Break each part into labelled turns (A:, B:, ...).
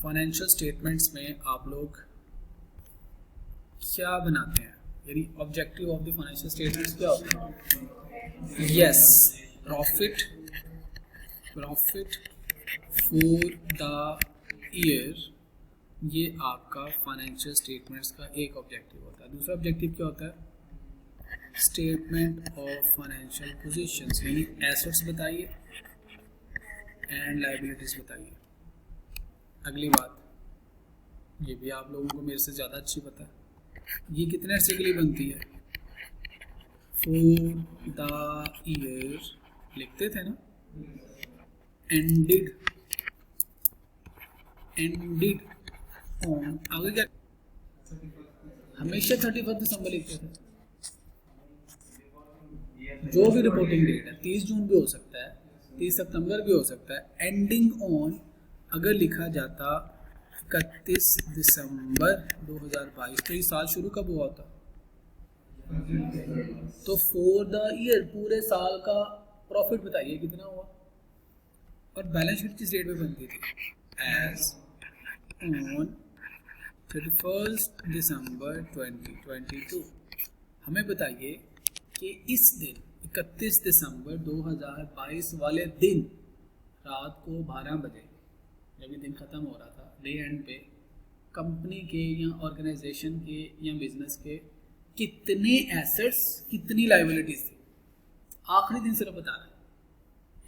A: Financial statements में आप लोग क्या बनाते हैं, यानी objective of the financial statements क्या होते हैं? Yes, profit for the year, ये आपका फाइनेंशियल स्टेटमेंट्स का एक ऑब्जेक्टिव होता है। दूसरा ऑब्जेक्टिव क्या होता है? स्टेटमेंट ऑफ फाइनेंशियल पोजीशंस, यानी एसेट्स बताइए एंड लायबिलिटीज बताइए। अगली बात, ये भी आप लोगों को मेरे से ज़्यादा अच्छी पता है, ये कितने अर्से के लिए बनती है? फॉर द ईयर लिखते थे ना, एंडेड ऑन, आगे क्या? हमेशा 31 दिसंबर लिखते थे। जो भी रिपोर्टिंग डेट है, 30 जून भी हो सकता है, 30 सितंबर भी हो सकता है। एंडिंग ऑन अगर लिखा जाता 31 दिसंबर 2022, तो ये साल शुरू कब हुआ होता? तो फॉर द ईयर, पूरे साल का प्रॉफिट बताइए कितना हुआ। और बैलेंस शीट किस डेट पे बनती थी? एज ऑन 31 दिसंबर 2022। हमें बताइए कि इस दिन 31 दिसंबर 2022 वाले दिन रात को 12 बजे, जब ये दिन ख़त्म हो रहा था, डे एंड पे कंपनी के या ऑर्गेनाइजेशन के या बिजनेस के कितने एसेट्स, कितनी लायबिलिटीज थी, आखिरी दिन सिर्फ बता रहा है।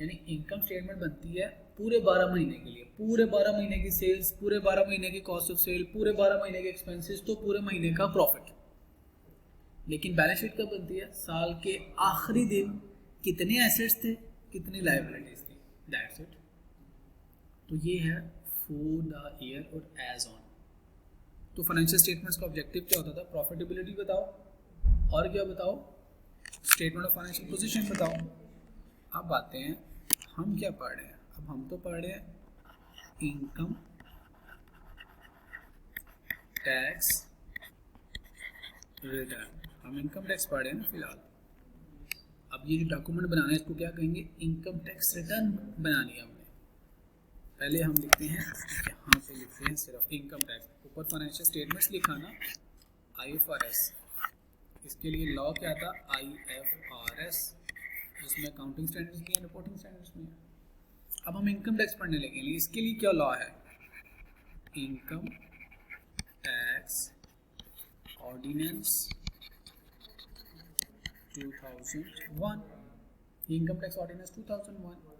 A: यानी इनकम स्टेटमेंट बनती है पूरे 12 महीने के लिए, पूरे 12 महीने की सेल्स, पूरे 12 महीने की कॉस्ट ऑफ सेल, पूरे 12 महीने के एक्सपेंसेस, तो पूरे महीने का प्रॉफिट। लेकिन बैलेंस शीट कब बनती है? साल के आखिरी दिन कितने एसेट्स थे, कितनी लायबिलिटीज थी, दैट्स इट। तो ये है फॉर द ईयर और एज ऑन। तो फाइनेंशियल स्टेटमेंट्स का ऑब्जेक्टिव क्या होता था? प्रॉफिटेबिलिटी बताओ, और क्या बताओ? स्टेटमेंट ऑफ फाइनेंशियल पोजीशन बताओ। अब आते हैं, हम क्या पढ़ रहे हैं? अब हम तो पढ़ रहे हैं इनकम टैक्स रिटर्न। हम इनकम टैक्स पढ़ रहे हैं ना फिलहाल। अब ये जो डॉक्यूमेंट बनाना है, इसको क्या कहेंगे? इनकम टैक्स रिटर्न बनानी है हमने। पहले हम लिखते हैं, यहाँ पे लिखते हैं सिर्फ इनकम टैक्स, ऊपर फाइनेंशियल स्टेटमेंट्स लिखा ना, IFRS। इसके लिए लॉ क्या था? IFRS, जिसमें अकाउंटिंग स्टैंडर्ड्स भी हैं, रिपोर्टिंग स्टैंडर्ड्स भी हैं। अब हम इनकम टैक्स पढ़ने लगेंगे। इसके लिए क्या लॉ है? Income tax ordinance 2001, income tax ordinance 2001।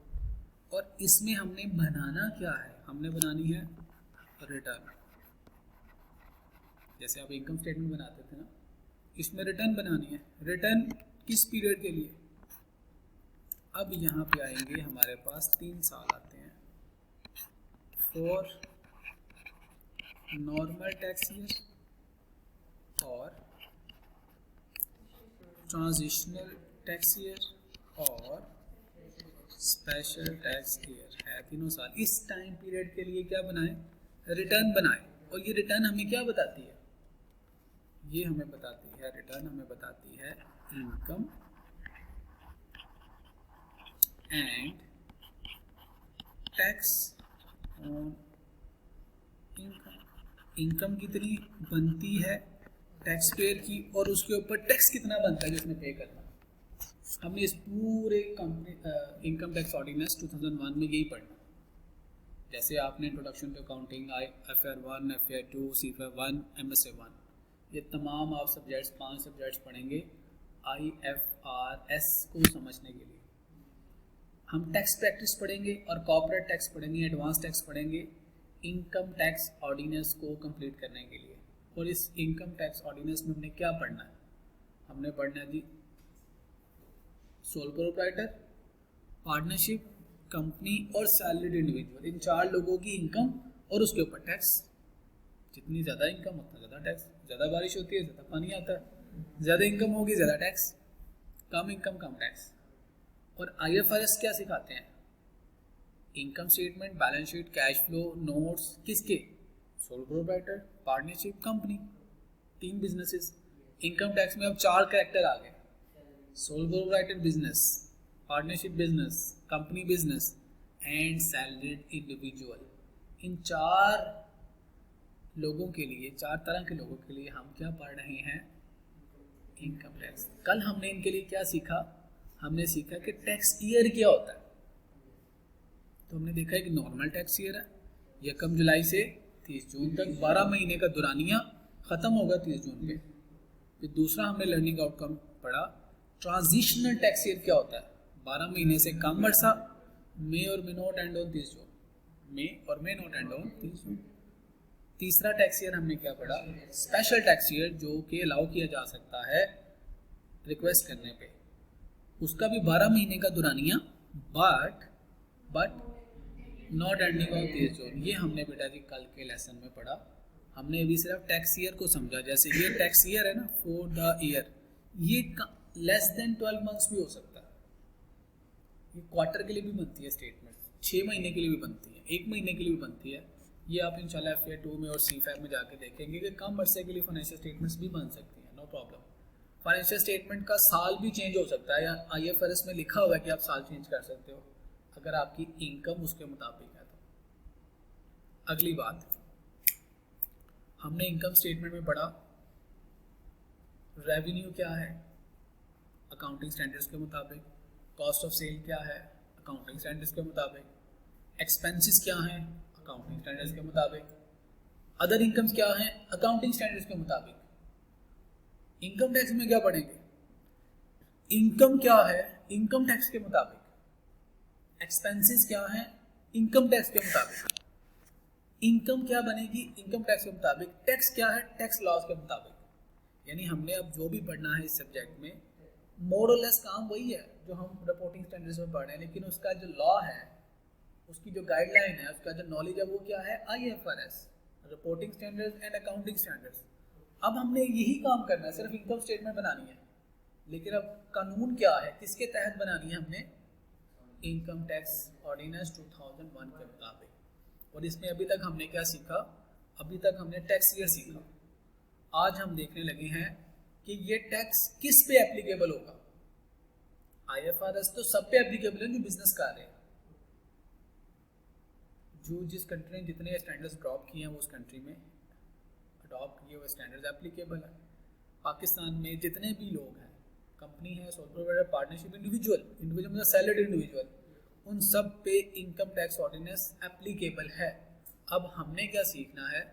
A: और इसमें हमने बनाना क्या है? हमने बनानी है रिटर्न। जैसे आप इनकम स्टेटमेंट बनाते थे ना, इसमें रिटर्न बनानी है। रिटर्न किस पीरियड के लिए? अब यहाँ पे आएंगे, हमारे पास 3 साल आते हैं। फॉर नॉर्मल टैक्स ईयर और ट्रांजिशनल टैक्स ईयर और स्पेशल टैक्स ईयर है, 3 साल। इस टाइम पीरियड के लिए क्या बनाए? रिटर्न बनाए। और ये रिटर्न हमें क्या बताती है? ये हमें बताती है, रिटर्न हमें बताती है income and tax on income. Income कितनी बनती है टैक्स पेयर की, और उसके ऊपर टैक्स कितना बनता है जिसने पे करना। हमने इस पूरे कंपनी इनकम टैक्स ऑर्डिनेंस 2001 में यही पढ़ना। जैसे आपने introduction to accounting, FR1, FR2, CFR1, MSA1, ये तमाम आप सब्जेक्ट्स, 5 सब्जेक्ट्स पढ़ेंगे IFRS को समझने के लिए। हम टैक्स प्रैक्टिस पढ़ेंगे और कॉर्पोरेट टैक्स पढ़ेंगे, एडवांस टैक्स पढ़ेंगे इनकम टैक्स ऑर्डिनेंस को कंप्लीट करने के लिए। और इस इनकम टैक्स ऑर्डिनेंस में हमने क्या पढ़ना है? हमने पढ़ना है जी सोल प्रोप्राइटर, पार्टनरशिप, कंपनी और सैलरीड इंडिविजुअल, इन 4 लोगों की इनकम और उसके ऊपर टैक्स। जितनी ज़्यादा इनकम उतना ज़्यादा टैक्स। ज़्यादा बारिश होती है ज़्यादा पानी आता है, ज़्यादा इनकम होगी ज़्यादा टैक्स, कम इनकम कम टैक्स। और IFRS क्या सिखाते हैं? Income statement, balance sheet, cash flow, notes, किसके? Sole proprietor, partnership, company, 3 businesses. Income tax में अब 4 कैरेक्टर आ गए, sole proprietor business, partnership business, company business and salaried individual. इन 4 लोगों के लिए, 4 तरह के लोगों के लिए हम क्या पढ़ रहे हैं? Income tax. कल हमने इनके लिए क्या सीखा? हमने सीखा कि टैक्स ईयर क्या होता है। तो हमने देखा है कि नॉर्मल टैक्स ईयर है, 1 जुलाई से 30 जून तक, 12 महीने का दुरानिया ख़त्म होगा 30 जून पे। फिर दूसरा हमने लर्निंग आउटकम पढ़ा, ट्रांजिशनल टैक्स ईयर क्या होता है? 12 महीने से कम वर्षा, मे और मे नॉट एंड ऑन 30 जून, मे और मे नॉट एंड ऑन 30 जून। तीसरा टैक्स ईयर हमने क्या पढ़ा? स्पेशल टैक्स ईयर, जो कि अलाउ किया जा सकता है रिक्वेस्ट करने पे, उसका भी 12 महीने का दुरानिया, बट नॉट एंडिंग ऑन 30 जून। ये हमने बेटा जी कल के लेसन में पढ़ा। हमने अभी सिर्फ टैक्स ईयर को समझा। जैसे ये टैक्स ईयर है ना, फॉर द ईयर, ये लेस देन 12 मंथ्स भी हो सकता है। ये क्वार्टर के लिए भी बनती है स्टेटमेंट, 6 महीने के लिए भी बनती है, 1 महीने के लिए भी बनती है। ये आप इंशाल्लाह FA 2 में और C5 में जाके देखेंगे कि कम वर्षे के लिए फाइनेंशियल स्टेटमेंट्स भी बन सकती हैं, नो प्रॉब्लम। फाइनेंशियल स्टेटमेंट का साल भी चेंज हो सकता है, या IFRS में लिखा हुआ है कि आप साल चेंज कर सकते हो अगर आपकी इनकम उसके मुताबिक है तो। अगली बात, हमने इनकम स्टेटमेंट में पढ़ा रेवेन्यू क्या है अकाउंटिंग स्टैंडर्ड्स के मुताबिक, कॉस्ट ऑफ सेल क्या है अकाउंटिंग स्टैंडर्ड्स के मुताबिक, एक्सपेंसेस क्या हैं अकाउंटिंग स्टैंडर्ड्स के मुताबिक, अदर इनकम्स क्या हैं अकाउंटिंग स्टैंडर्ड्स के मुताबिक। इनकम टैक्स में क्या पढ़ेंगे? इनकम क्या है इनकम टैक्स के मुताबिक, एक्सपेंसेस क्या है इनकम टैक्स के मुताबिक, इनकम क्या बनेगी इनकम टैक्स के मुताबिक, टैक्स क्या है टैक्स लॉज के मुताबिक। यानी हमने अब जो भी पढ़ना है इस सब्जेक्ट में, मोर और लेस काम वही है जो हम रिपोर्टिंग स्टैंडर्ड्स में पढ़ रहे हैं, लेकिन उसका जो लॉ है, उसकी जो गाइडलाइन है, उसका जो नॉलेज है, वो क्या है? IFRS, reporting standards and accounting standards. अब हमने यही काम करना है, सिर्फ इनकम स्टेटमेंट बनानी है, लेकिन अब कानून क्या है, किसके तहत बनानी है? हमने इनकम टैक्स ऑर्डिनेंस 2001 के मुताबिक। और इसमें अभी तक हमने क्या सीखा? अभी तक हमने टैक्स ईयर सीखा। आज हम देखने लगे हैं कि ये टैक्स किस पे एप्लीकेबल होगा। IFRS तो सब पे एप्लीकेबल है जो बिजनेस कर रहे हैं, जो जिस कंट्री ने जितने स्टैंडर्ड्स ड्रॉप किए हैं वो उस कंट्री में अडॉप्ट किए हुए स्टैंडर्ड्स एप्लीकेबल है। पाकिस्तान में जितने भी लोग हैं, कंपनी है, सोल प्रोवाइडर, पार्टनरशिप, इंडिविजुअल मतलब सैलरीड इंडिविजुअल, उन सब पे इनकम टैक्स ऑर्डिनेंस एप्लीकेबल है। अब हमने क्या सीखना है,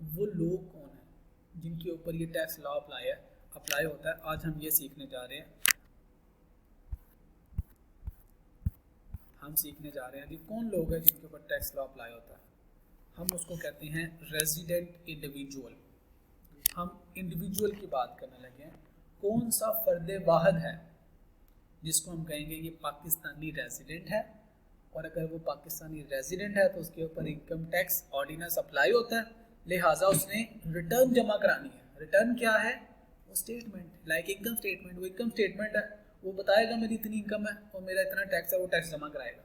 A: वो लोग कौन है जिनके ऊपर ये टैक्स लॉ अप्लाई होता है। आज हम ये सीखने जा रहे हैं। हम सीखने जा रहे हैं कि कौन लोग हैं जिनके ऊपर टैक्स लॉ अप्लाई होता है। हम उसको कहते हैं रेजिडेंट इंडिविजुअल। हम इंडिविजुअल की बात करने लगे हैं। कौन सा फर्द वाहिद है जिसको हम कहेंगे ये पाकिस्तानी रेजिडेंट है, और अगर वो पाकिस्तानी रेजिडेंट है तो उसके ऊपर इनकम टैक्स ऑर्डिनेंस अप्लाई होता है, लिहाजा उसने रिटर्न जमा करानी है। रिटर्न क्या है? वो स्टेटमेंट, लाइक इनकम स्टेटमेंट। वो इनकम स्टेटमेंट है, वो बताएगा मेरी इतनी इनकम है और मेरा इतना टैक्स है, वो टैक्स जमा कराएगा।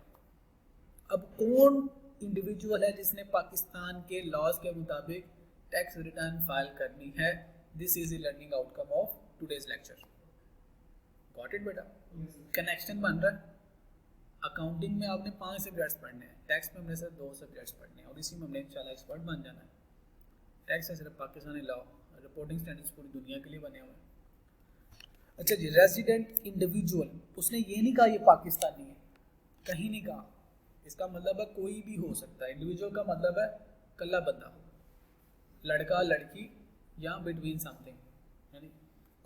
A: अब कौन इंडिविजुअल है जिसने पाकिस्तान के लॉज के मुताबिक टैक्स रिटर्न फाइल करनी है? This is the learning outcome of today's lecture. Got it बेटा? कनेक्शन बन रहा है। अकाउंटिंग में आपने 5 सब्जेक्ट्स पढ़ने हैं, टैक्स में हमने सिर्फ 2 सब्जेक्ट्स पढ़ने हैं, और इसी में हमने इंशाल्लाह एक्सपर्ट बन जाना है। टैक्स है सिर्फ पाकिस्तानी लॉ, रिपोर्टिंग स्टैंडर्ड्स पूरी दुनिया के लिए बने हुए हैं। अच्छा जी, रेजिडेंट इंडिविजुअल, उसने ये नहीं कहा ये पाकिस्तानी है, कहीं नहीं कहा। इसका मतलब है कोई भी हो सकता है। इंडिविजुअल का मतलब है कल्ला बंदा, लड़का लड़की, या बिटवीन समथिंग, यानी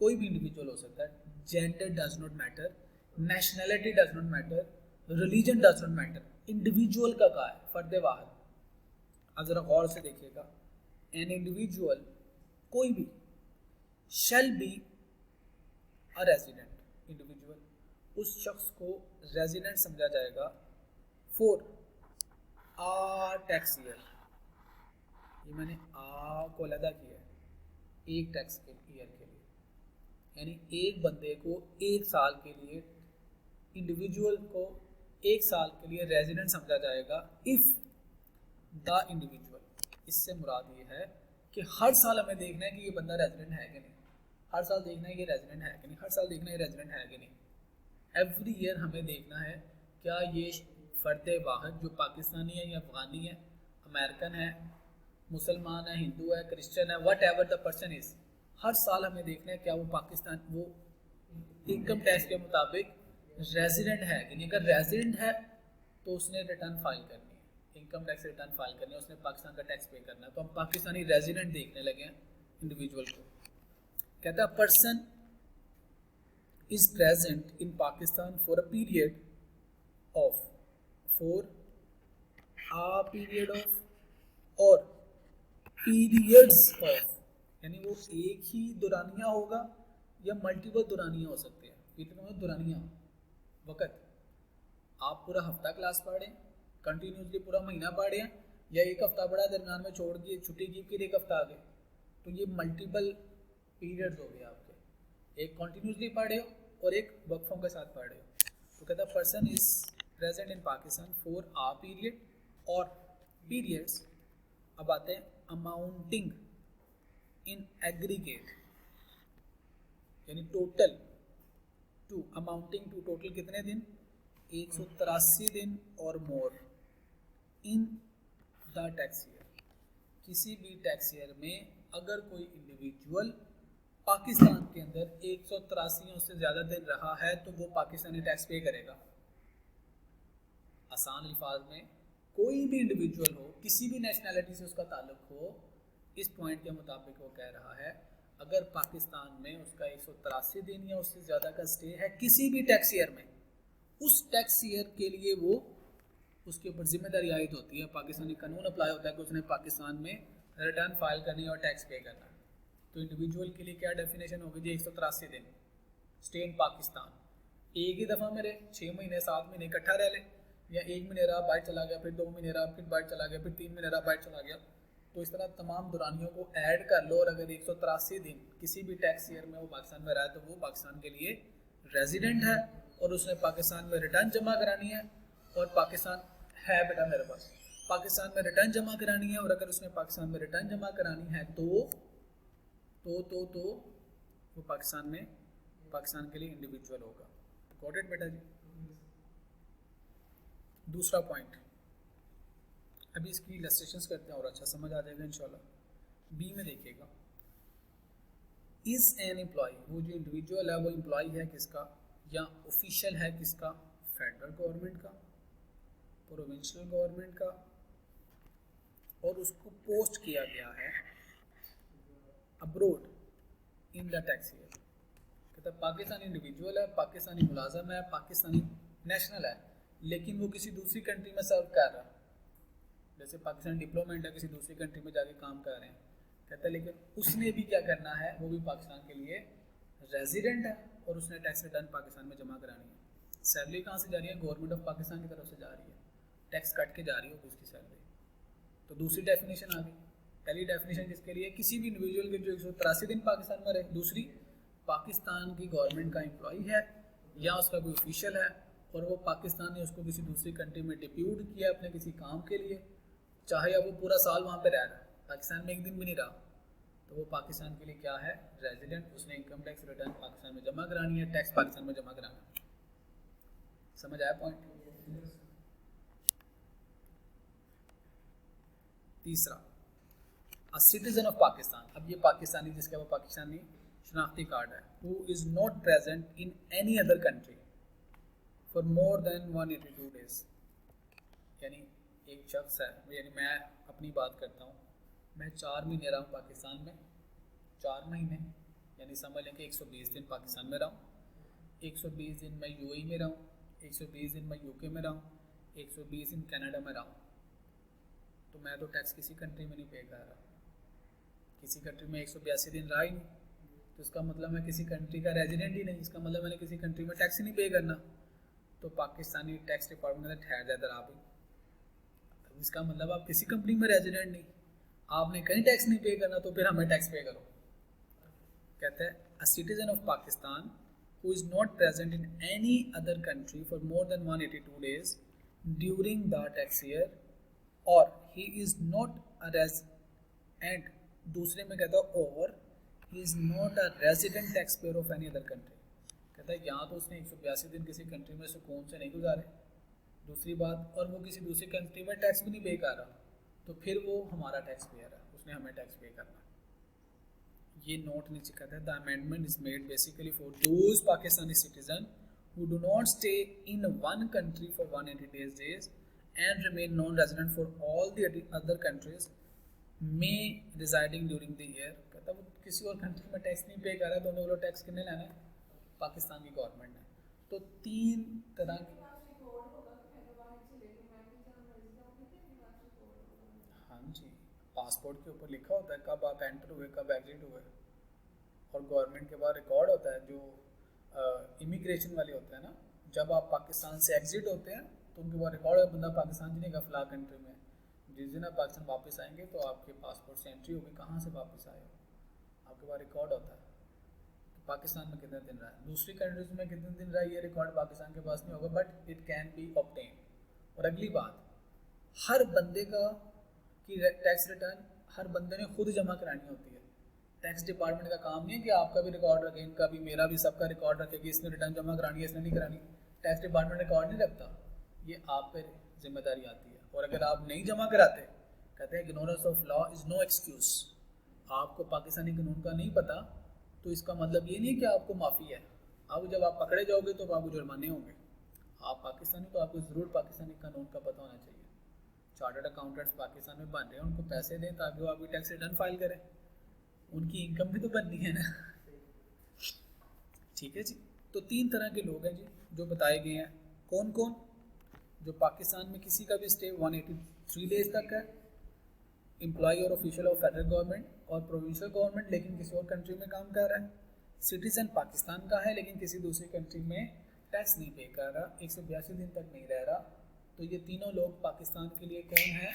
A: कोई भी इंडिविजुअल हो सकता है। Gender does not matter, nationality does not matter, religion does not matter. Individual का कहा है, फर्द वाहिद। अब जरा गौर से देखिएगा, एन इंडिविजुअल, कोई भी, shall be a resident individual, उस शख्स को रेजिडेंट समझा जाएगा फॉर आ टैक्स ईयर। ये मैंने आ को अलग किया है, एक टैक्स के ईयर के लिए, यानी एक बंदे को 1 साल के लिए, इंडिविजुअल को 1 साल के लिए रेजिडेंट समझा जाएगा इफ द इंडिविजुअल। इससे मुराद ये है कि हर साल हमें देखना है कि ये बंदा रेजिडेंट है कि नहीं, हर साल देखना है ये रेजिडेंट है कि नहीं, हर साल देखना है ये रेजिडेंट है कि नहीं। एवरी ईयर हमें देखना है क्या ये फर्द वाहिद जो पाकिस्तानी है या अफगानी है, अमेरिकन है, मुसलमान है, हिंदू है, क्रिश्चियन है, whatever the person is, हर साल हमें देखना है क्या वो पाकिस्तान वो इनकम टैक्स के मुताबिक रेजिडेंट है कि नहीं। अगर रेजिडेंट है तो उसने रिटर्न फाइल करनी है, इनकम टैक्स रिटर्न फाइल करनी है, उसने पाकिस्तान का टैक्स पे करना है। तो हम पाकिस्तानी रेजिडेंट देखने लगे हैं इंडिविजुअल को। कहता है person is present in Pakistan for a period of, for a period of और पीरियड्स ऑफ, यानी वो एक ही दुरानिया होगा या मल्टीपल दुरानिया हो सकते हैं। पीरियड दुरानिया वक़्त, आप पूरा हफ्ता क्लास पढ़ें, कंटिन्यूसली पूरा महीना पढ़ें, या एक हफ्ता पढ़ा दरम्यान में छोड़ दिए, छुट्टी की फिर एक हफ्ता आ गए, तो ये मल्टीपल पीरियड्स हो गए आपके, एक कंटिन्यूसली पढ़े हो और एक वक्फों के साथ पढ़े हो। तो कहता है person is present in Pakistan for a period और पीरियड्स। अब आते हैं अमाउंटिंग इन एग्रीगेट, यानी total to, amounting to total कितने दिन, 183 दिन और more in the tax year. किसी भी टैक्स ईयर में अगर कोई इंडिविजुअल पाकिस्तान के अंदर 183 से ज़्यादा दिन रहा है तो वो पाकिस्तानी टैक्स पे करेगा। आसान अल्फाज में कोई भी इंडिविजुअल हो, किसी भी नेशनैलिटी से उसका ताल्लुक हो, इस पॉइंट के मुताबिक वो कह रहा है अगर पाकिस्तान में उसका 183 दिन या उससे ज़्यादा का स्टे है किसी भी टैक्स ईयर में, उस टैक्स ईयर के लिए वो उसके ऊपर जिम्मेदारी आयद होती है, पाकिस्तानी कानून अप्लाई होता है कि उसने पाकिस्तान में रिटर्न फाइल करनी और टैक्स पे करना। तो इंडिविजुअल के लिए क्या डेफिनेशन होगी जी, 183 दिन स्टे इन पाकिस्तान, एक ही दफ़ा मेरे 6 महीने 7 महीने इकट्ठा रह ले, या 1 महीने रहा बाहर चला गया, फिर 2 महीने रहा फिर बाहर चला गया, फिर 3 महीने रहा बाहर चला गया। तो इस तरह तमाम दुरानियों को ऐड कर लो और अगर 183 दिन किसी भी टैक्स ईयर में वो पाकिस्तान में रहा है तो वो पाकिस्तान के लिए रेजिडेंट है और उसने पाकिस्तान में रिटर्न जमा करानी है। और पाकिस्तान है बेटा मेरे पास, पाकिस्तान में रिटर्न जमा करानी है, और अगर उसने पाकिस्तान में रिटर्न जमा करानी है तो वो पाकिस्तान के लिए इंडिविजुअल होगा। गॉट इट बेटा जी। दूसरा पॉइंट, अभी इसकी इलस्ट्रेशंस करते हैं और अच्छा समझ आ जाएगा इंशाल्लाह। बी में देखिएगा, इज एन एम्प्लॉय, वो जो इंडिविजुअल है वो एम्प्लॉय है किसका, या ऑफिशियल है किसका, फेडरल गवर्नमेंट का, प्रोविंशियल गवर्नमेंट का, और उसको पोस्ट किया गया है abroad in the tax year. कहता है पाकिस्तानी इंडिविजुअल है, पाकिस्तानी मुलाजम है, पाकिस्तानी नेशनल है, लेकिन वो किसी दूसरी कंट्री में सर्व कर रहा है, जैसे पाकिस्तान डिप्लोमेट है, किसी दूसरी कंट्री में जाके काम कर रहे हैं। कहता है लेकिन उसने भी क्या करना है, वो भी पाकिस्तान के लिए रेजिडेंट है और उसने टैक्स रिटर्न पाकिस्तान में जमा करानी है। सैलरी कहाँ से जा रही है, गवर्नमेंट ऑफ पाकिस्तान की तरफ से जा रही है, टैक्स कट के जा रही होगी उसकी सैलरी। तो दूसरी डेफिनेशन आ गई। पहली डेफिनेशन जिसके लिए किसी भी इंडिविजुअल के जो 183 दिन पाकिस्तान में रहे, दूसरी पाकिस्तान की गवर्नमेंट का एम्प्लॉई है या उसका कोई ऑफिशियल है और वो पाकिस्तान ने उसको किसी दूसरी कंट्री में डिप्यूट किया अपने किसी काम के लिए, चाहे अब वो पूरा साल वहाँ पे रह रहा है, पाकिस्तान में एक दिन भी नहीं रहा, तो वो पाकिस्तान के लिए क्या है, रेजिडेंट। उसने इनकम टैक्स रिटर्न पाकिस्तान में जमा करानी है, टैक्स पाकिस्तान में जमा कराना है। समझ आया पॉइंट। तीसरा, अ सिटीजन ऑफ पाकिस्तान। अब ये पाकिस्तानी जिसका वो पाकिस्तानी शनाख्ती कार्ड है, who is not present in any other country for more than 182 days. यानी एक शख्स है, यानी मैं अपनी बात करता हूँ, मैं 4 महीने रहा हूँ पाकिस्तान में, 4 महीने यानी समझ लें कि 120 दिन पाकिस्तान में रहा हूँ, 120 दिन मैं यूएई में रहा हूँ, 120 दिन मैं यूके में रहा हूँ, 120 दिन कनाडा में रहा हूँ। तो मैं तो टैक्स किसी कंट्री में नहीं पे कर रहा, किसी कंट्री में 182 दिन रहा ही नहीं, तो इसका मतलब मैं किसी कंट्री का रेजिडेंट ही नहीं, इसका मतलब मैंने किसी कंट्री में टैक्स ही नहीं पे करना। तो पाकिस्तानी टैक्स डिपार्टमेंट ठहर जाता रहा भाई, इसका मतलब आप किसी कंपनी में रेजिडेंट नहीं, आपने कहीं टैक्स नहीं पे करना, तो फिर हमें टैक्स पे करो। कहते हैं a citizen of Pakistan who is not present in any other country for more than 182 days during the tax year और he is not a and दूसरे में कहता है और he is not a resident tax payer of any other country. कहता है यहाँ तो उसने 182 दिन किसी कंट्री में सुकून से नहीं गुजारे, दूसरी बात, और वो किसी दूसरी कंट्री में टैक्स भी नहीं पे कर रहा, तो फिर वो हमारा टैक्स पेयर है, उसने हमें टैक्स पे करना। ये नोट नीचे कहता है the amendment is made basically for those Pakistani citizen who do not stay in one country for 180 days and remain non-resident for all the other countries may residing during the year। कहता वो किसी और country में tax नहीं पे कर रहा तो उन्हें वो टैक्स कितने लेना है, पाकिस्तान की गवर्नमेंट ने। तो तीन तरह की, हाँ जी, पासपोर्ट के ऊपर लिखा होता है कब आप एंटर हुए कब एग्जिट हुए, और गवर्नमेंट के बाद रिकॉर्ड होता है जो इमिग्रेशन वाले होते हैं ना, जब आप पाकिस्तान से एग्जिट होते हैं तो उनके बाद रिकॉर्ड है बंदा पाकिस्तान से नहीं का फला कंट्री में, जिस दिन आप पाकिस्तान वापस आएंगे तो आपके पासपोर्ट से एंट्री होगी कहाँ से वापस आए हो, आपके पास रिकॉर्ड होता है तो पाकिस्तान में कितने दिन रहा है, दूसरी कंट्रीज में कितने दिन रहा है ये रिकॉर्ड पाकिस्तान के पास नहीं होगा, but it can be obtain. और अगली बात, हर बंदे का की टैक्स रिटर्न हर बंदे ने खुद जमा करानी होती है। टैक्स डिपार्टमेंट का काम नहीं है कि आपका भी रिकॉर्ड रखे, इनका भी, मेरा भी, सबका रिकॉर्ड रखे कि इसने रिटर्न जमा करानी है इसने नहीं करानी। टैक्स डिपार्टमेंट रिकॉर्ड नहीं रखता, ये आप पे जिम्मेदारी आती है। और अगर आप नहीं जमा कराते, कहते हैं ignorance of law is no excuse. आपको पाकिस्तानी कानून का नहीं पता तो इसका मतलब ये नहीं है कि आपको माफ़ी है। अब जब आप पकड़े जाओगे तो आपको जुर्माने होंगे। आप पाकिस्तानी तो आपको ज़रूर पाकिस्तानी कानून का पता होना चाहिए। चार्टर्ड अकाउंटेंट्स पाकिस्तान में बन रहे हैं, उनको पैसे दें ताकि वो आपकी टैक्स रिटर्न फाइल करें, उनकी इनकम भी तो बननी है ना। ठीक है जी, तो तीन तरह के लोग हैं जी जो बताए गए हैं। कौन कौन? जो पाकिस्तान में किसी का भी स्टे 183 डेज तक है, एम्प्लॉय और ऑफिशियल ऑफ फेडरल गवर्नमेंट और प्रोविंशियल गवर्नमेंट लेकिन किसी और कंट्री में काम कर रहा है, सिटीजन पाकिस्तान का है लेकिन किसी दूसरी कंट्री में टैक्स नहीं पे कर रहा, 182 दिन तक नहीं रह रहा, तो ये तीनों लोग पाकिस्तान के लिए कौन है?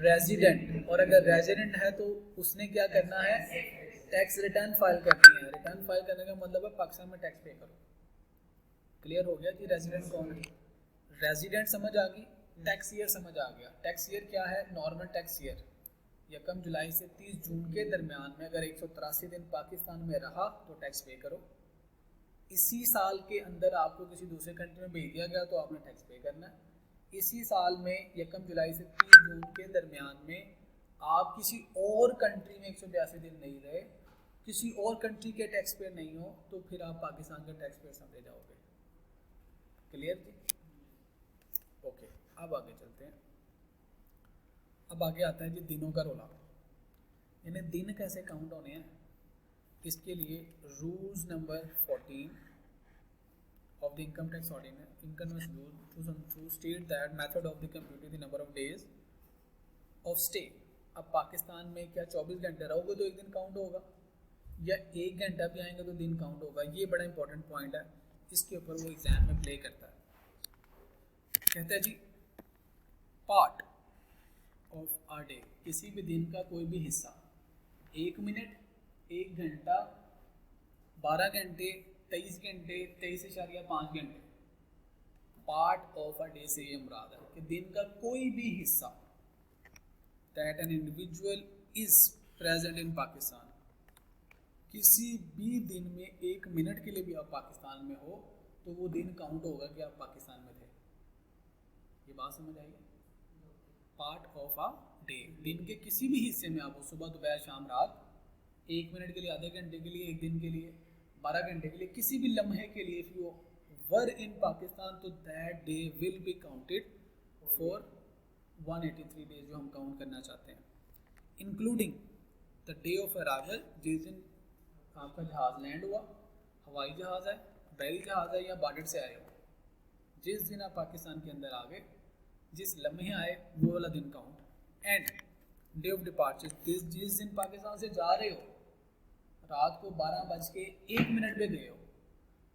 A: रेजिडेंट। और अगर रेजिडेंट है तो उसने क्या करना है? टैक्स रिटर्न फाइल करनी है। रिटर्न फाइल करने का मतलब है पाकिस्तान में टैक्स पे करो। क्लियर हो गया कि रेजिडेंट कौन है? रेजिडेंट समझ आ गई, टैक्स ईयर समझ आ गया। टैक्स ईयर क्या है? नॉर्मल टैक्स ईयर 1 जुलाई से 30 जून के दरमियान में अगर 183 दिन पाकिस्तान में रहा तो टैक्स पे करो। इसी साल के अंदर आपको किसी दूसरे कंट्री में भेज दिया गया तो आपने टैक्स पे करना है। इसी साल में 1 जुलाई से 30 जून के दरमियान में आप किसी और कंट्री में 182 दिन नहीं रहे, किसी और कंट्री के टैक्स पेयर नहीं हो, तो फिर आप पाकिस्तान के टैक्स पेयर समझे जाओगे। क्लियर जी? ओके, अब आगे चलते हैं। अब आगे आता है जी दिनों का रोला। इन्हें दिन कैसे काउंट होने हैं, इसके लिए rules number 14 of the income tax ordinance income tax rule 2002 state that method of the computing the number of days of stay। अब पाकिस्तान में क्या 24 घंटे रहोगे तो एक दिन काउंट होगा, या 1 घंटा भी आएंगे तो दिन काउंट होगा? ये बड़ा इंपॉर्टेंट पॉइंट है, इसके ऊपर वो एग्जाम में प्ले करता है। कहता है जी पार्ट ऑफ अ डे, किसी भी दिन का कोई भी हिस्सा, 1 मिनट, 1 घंटा, 12 घंटे, 23 घंटे, 23.5 घंटे, पार्ट ऑफ अ डे से ये मुराद है कि दिन का कोई भी हिस्सा, that N individual is present in Pakistan, किसी भी दिन में 1 मिनट के लिए भी आप पाकिस्तान में हो तो वो दिन काउंट होगा कि आप पाकिस्तान में थे। ये बात समझ आई? पार्ट ऑफ अ डे, दिन के किसी भी हिस्से में आप हो, सुबह, दोपहर, शाम, रात, 1 मिनट के लिए, आधे घंटे के लिए, 1 दिन के लिए, 12 घंटे के लिए, किसी भी लम्हे के लिए, इफ यू वर इन पाकिस्तान तो that day will be counted for 183 days जो हम काउंट करना चाहते हैं, including the day of arrival, जिस दिन आपका जहाज़ लैंड हुआ, हवाई जहाज़ है, बैरी जहाज़ है या बॉर्डर से आए हो, जिस दिन आप पाकिस्तान के अंदर आ गए, जिस लम्हे आए वो वाला दिन count, and day of departure, जिस दिन पाकिस्तान से जा रहे हो, रात को 12:01 पे गए हो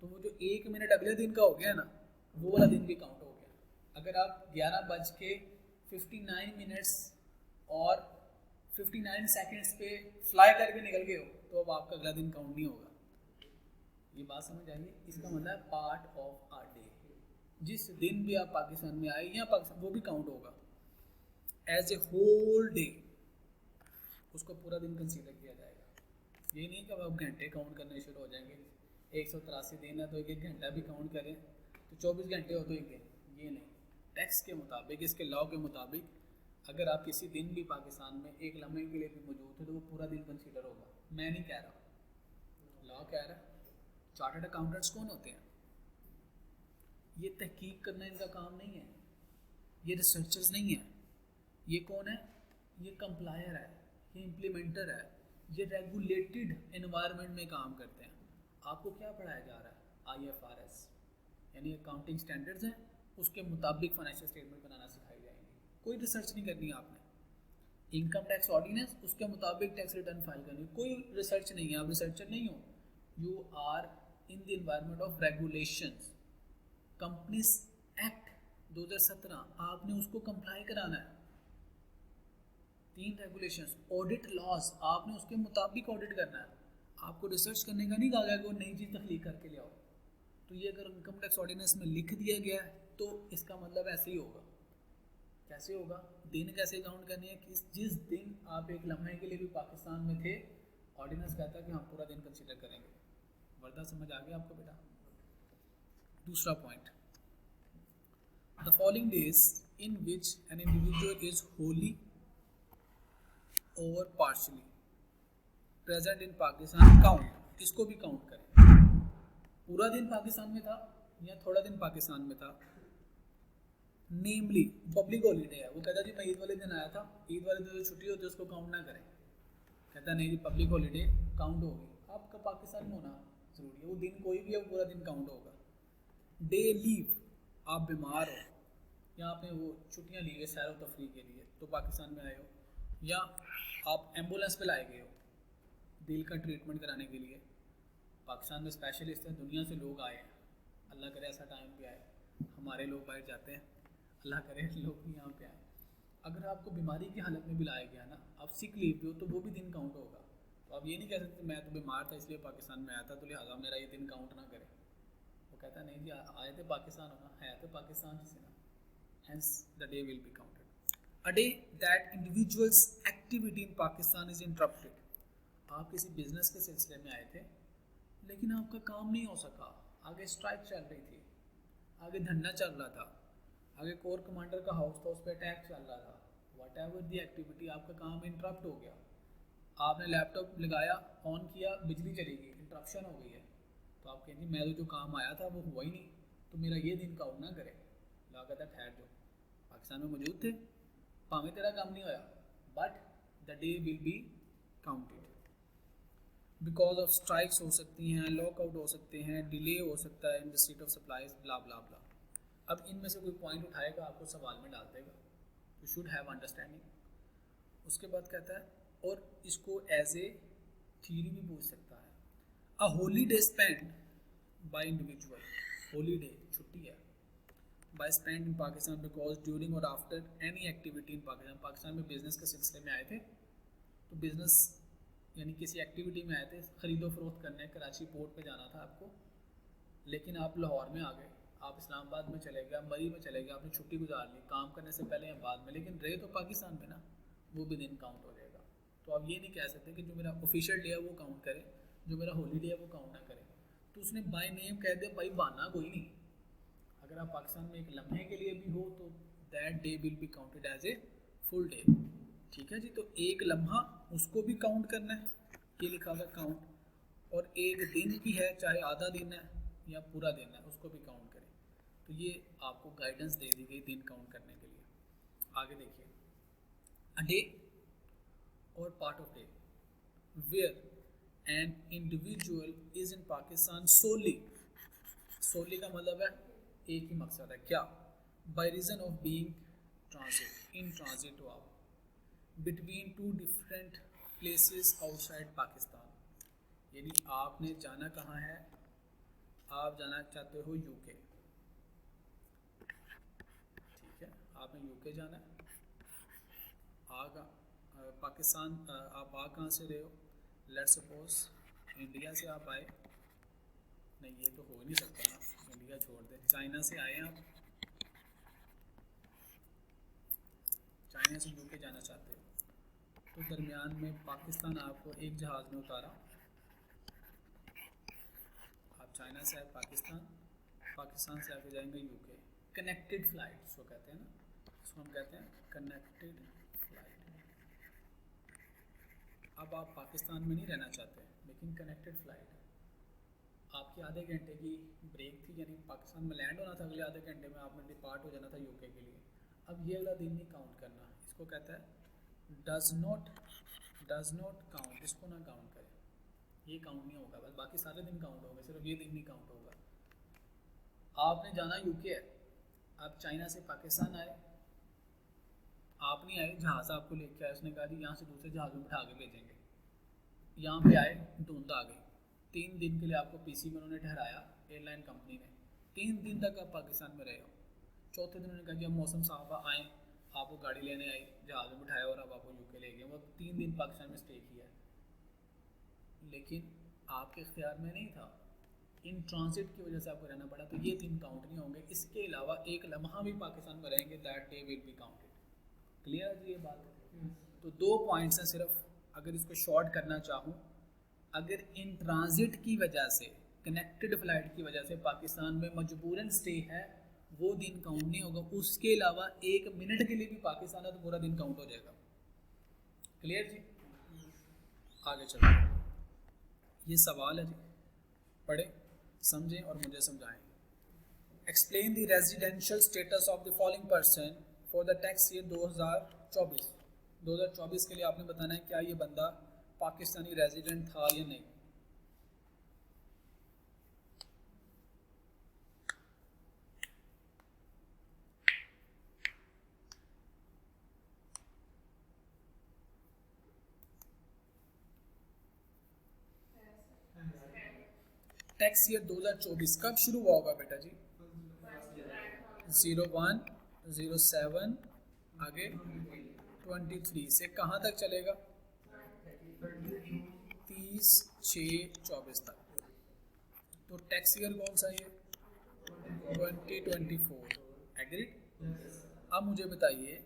A: तो वो जो 1 मिनट अगले दिन का हो गया ना, वो वाला दिन भी काउंट हो गया। अगर आप 11:59 और 59 सेकंड्स पे फ्लाई करके निकल गए हो तो अब आपका अगला दिन काउंट नहीं होगा। ये बात समझ आइए? इसका मतलब है पार्ट ऑफ आर डे, जिस दिन भी आप पाकिस्तान में आए या पाकिस्तान, वो भी काउंट होगा एज ए होल डे, उसको पूरा दिन कंसीडर किया जाएगा। ये नहीं कि अब आप घंटे काउंट करने शुरू हो जाएंगे, 183 दिन है तो 1 घंटा भी काउंट करें तो 24 घंटे हो तो 1 दिन, ये नहीं। टैक्स के मुताबिक, इसके लॉ के मुताबिक अगर आप किसी दिन भी पाकिस्तान में एक लम्हे के लिए भी मौजूद थे तो वो पूरा दिन कंसीडर होगा। मैं नहीं कह रहा, लॉ कह रहा है। चार्टर्ड अकाउंटेंट्स कौन होते हैं? ये तहकीक करना इनका काम नहीं है, ये रिसर्चर्स नहीं है। ये कौन है? ये कंप्लायर है, ये इम्प्लीमेंटर है, ये रेगुलेटेड एनवायरनमेंट में काम करते हैं। आपको क्या पढ़ाया जा रहा है? IFRS यानी अकाउंटिंग स्टैंडर्ड्स हैं, उसके मुताबिक फाइनेंशियल स्टेटमेंट बनाना सिखाई जाएंगी। कोई रिसर्च नहीं करनी है आपने। इनकम टैक्स ऑर्डिनेंस, उसके मुताबिक टैक्स रिटर्न फाइल करनी, कोई रिसर्च नहीं है। आप रिसर्चर नहीं हो, you are in the environment of regulations. Companies act 2017 आपने उसको कंप्लाई कराना है। 3 रेगुलेशंस, ऑडिट लॉज आपने उसके मुताबिक ऑडिट करना है। आपको रिसर्च करने का नहीं कहा गया कि वो नई चीज़ तख्लीक करके ले आओ। तो ये अगर इनकम टैक्स ऑर्डिनेंस में लिख दिया गया है तो इसका मतलब ऐसे ही होगा। कैसे होगा? दिन कैसे काउंट करनी है कि जिस दिन आप एक लम्हे के लिए भी पाकिस्तान में थे, ऑर्डिनेंस कहता है कि हम पूरा दिन कंसीडर करेंगे। वर्दा समझ आ गया आपको बेटा? दूसरा point, the following days in which an individual is wholly और partially present in Pakistan count. इसको भी काउंट करें। पूरा दिन पाकिस्तान में था या थोड़ा दिन पाकिस्तान में था। नेमली पब्लिक हॉलीडे है, वो कहता जी मैं ईद वाले दिन आया था, ईद वाले दिन जो छुट्टी होती है उसको काउंट ना करें। कहता नहीं जी पब्लिक हॉलीडे काउंट होगी। आपका पाकिस्तान में होना जरूरी है, वो दिन कोई भी है वो पूरा दिन काउंट होगा। डे लीव, आप बीमार हो या आपने वो छुट्टियाँ ली है सैर व तफरीह के लिए तो पाकिस्तान में आए हो, या आप एम्बुलेंस पे लाए गए हो दिल का ट्रीटमेंट कराने के लिए। पाकिस्तान में स्पेशलिस्ट हैं, दुनिया से लोग आए हैं। अल्लाह करे ऐसा टाइम भी आए, हमारे लोग बाहर जाते हैं, अल्लाह करे लोग भी यहाँ पे आए। अगर आपको बीमारी की हालत में भी लाया गया ना, आप सिक लीव भी हो तो वो भी दिन काउंट होगा। तो आप ये नहीं कह सकते मैं तो बीमार था इसलिए पाकिस्तान में आया था तो लिहाजा मेरा ये दिन काउंट ना करे। वो कहता नहीं जी आए थे पाकिस्तान होना है तो पाकिस्तान से ना, hence the day will be counted. A day that individual's activity in Pakistan is interrupted. आप किसी बिजनेस के सिलसिले में आए थे लेकिन आपका काम नहीं हो सका, आगे स्ट्राइक चल रही थी, आगे धरना चल रहा था, आगे कोर कमांडर का हाउस था उस पर अटैक चल रहा था, वट एवर दी एक्टिविटी, आपका काम इंटरप्ट हो गया। आपने लैपटॉप लगाया, ऑन किया, बिजली चली गई, इंटरप्शन हो गई है। तो आप कहेंगे मैं तो जो काम आया था वो हुआ ही नहीं, तो मेरा ये दिन काउंट ना करे। लागत ठहर जो पाकिस्तान में मौजूद थे, भावें तेरा काम नहीं होया, but the day will be counted. Because of strikes हो सकती हैं, लॉकआउट हो सकते हैं, डिले हो सकता है इन रिसीट ऑफ सप्लाईज, ब्ला ब्ला ब्ला। अब इनमें से कोई पॉइंट उठाएगा आपको सवाल में डाल देगा, यू शुड हैव अंडरस्टैंडिंग। उसके बाद कहता है और इसको एज ए थ्योरी भी पूछ सकता है। A holiday spend by individual, holiday छुट्टी है, by spend in Pakistan because during और after any activity in Pakistan. Pakistan में बिजनेस के सिलसिले में आए थे तो बिजनेस यानी किसी एक्टिविटी में आए थे, ख़रीदो फरोख्त करने, कराची पोर्ट पे जाना था आपको, लेकिन आप लाहौर में आ गए, आप इस्लामाबाद में चले गए, मरी में चले गए, आपने छुट्टी गुजार ली काम करने से पहले या बाद में, लेकिन रहे तो पाकिस्तान में ना, वो भी दिन काउंट हो जाएगा। तो आप ये नहीं कह सकते कि जो मेरा ऑफिशियल डे है वो काउंट करे, जो मेरा हॉलीडे है वो काउंट ना करे। तो उसने बाय नेम कह दिया, भाई बहाना कोई नहीं। अगर आप पाकिस्तान में एक लम्हे के लिए भी हो तो that day will be counted as a full day. ठीक है जी, तो एक लम्हा उसको भी काउंट करना है, ये लिखा हुआ काउंट, और एक दिन भी है चाहे आधा दिन है या पूरा दिन है उसको भी काउंट करें। तो ये आपको गाइडेंस दे दी गई दिन काउंट करने के लिए। आगे देखिए, अ डे और part of day where an individual is in Pakistan solely, solely का मतलब है एक ही मकसद है, क्या? By reason of being transit, in transit to out between two different places outside Pakistan. यानी आपने जाना कहाँ है? आप जाना चाहते हो यूके, ठीक है, आपने यूके जाना है। आगा पाकिस्तान आप आ कहाँ से रहे हो? लेट्स सपोज इंडिया से आप आए, नहीं ये तो हो ही नहीं सकता ना, इंडिया छोड़ दें, चाइना से आए आप, चाइना से यूके जाना चाहते हो, तो दरमियान में पाकिस्तान आपको एक जहाज़ में उतारा, आप चाइना से आए पाकिस्तान, पाकिस्तान से आके जाएंगे यूके, कनेक्टेड फ्लाइट सो कहते हैं ना, इसको हम कहते हैं कनेक्टेड फ्लाइट। अब आप पाकिस्तान में नहीं रहना चाहते लेकिन कनेक्टेड फ़्लाइट है, आपकी आधे घंटे की ब्रेक थी, यानी पाकिस्तान में लैंड होना था, अगले आधे घंटे में आपने डिपार्ट हो जाना था यूके के लिए। अब ये वाला दिन नहीं काउंट करना, इसको कहता है डज नॉट काउंट, इसको ना काउंट करें, ये काउंट नहीं होगा, बस बाकी सारे दिन काउंट होंगे, सिर्फ ये दिन नहीं काउंट होगा। आपने जाना यूके है, आप चाइना से पाकिस्तान आए, आप नहीं आए, जहाज़ आपको लेके आए, उसने कहा जी यहाँ से दूसरे जहाज़ में बिठा के भेजेंगे, यहाँ पे आए, धुंध आ गई, 3 दिन के लिए आपको पीसी में उन्होंने ठहराया एयरलाइन कंपनी ने, 3 दिन तक आप पाकिस्तान में रहे हो, चौथे दिन उन्होंने कहा कि अब मौसम साफ आए, आपको गाड़ी लेने आई, जहाज़ में बिठाया और अब आपको यूके ले गए, वो 3 दिन पाकिस्तान में स्टे किया है, लेकिन आपके इख्तियार में नहीं था, इन ट्रांजिट की वजह से आपको रहना पड़ा, तो ये 3 काउंट नहीं होंगे। इसके अलावा एक लम्हा भी पाकिस्तान में रहेंगे, that day will be counted. Clear है ये बात? तो 2 पॉइंट्स हैं सिर्फ, अगर इसको शॉर्ट करना चाहूँ, अगर इन ट्रांजिट की वजह से, कनेक्टेड फ्लाइट की वजह से पाकिस्तान में मजबूरन स्टे है, वो दिन काउंट नहीं होगा। उसके अलावा 1 मिनट के लिए भी पाकिस्तान है तो पूरा दिन काउंट हो जाएगा। क्लियर जी? आगे चलो, ये सवाल है जी, पढ़े, समझें और मुझे समझाएं। Explain the residential status of the following person for the tax year 2024। 2024 के लिए आपने बताना है क्या ये बंदा पाकिस्तानी रेजिडेंट था या नहीं। टैक्स ईयर 2024 कब शुरू हुआ होगा बेटा जी? 01, 07, आगे 23 से कहाँ तक चलेगा? 30/6/24 तक। तो टैक्स ईयर कौन सा ये? 2024। एग्रीड? अब मुझे बताइए,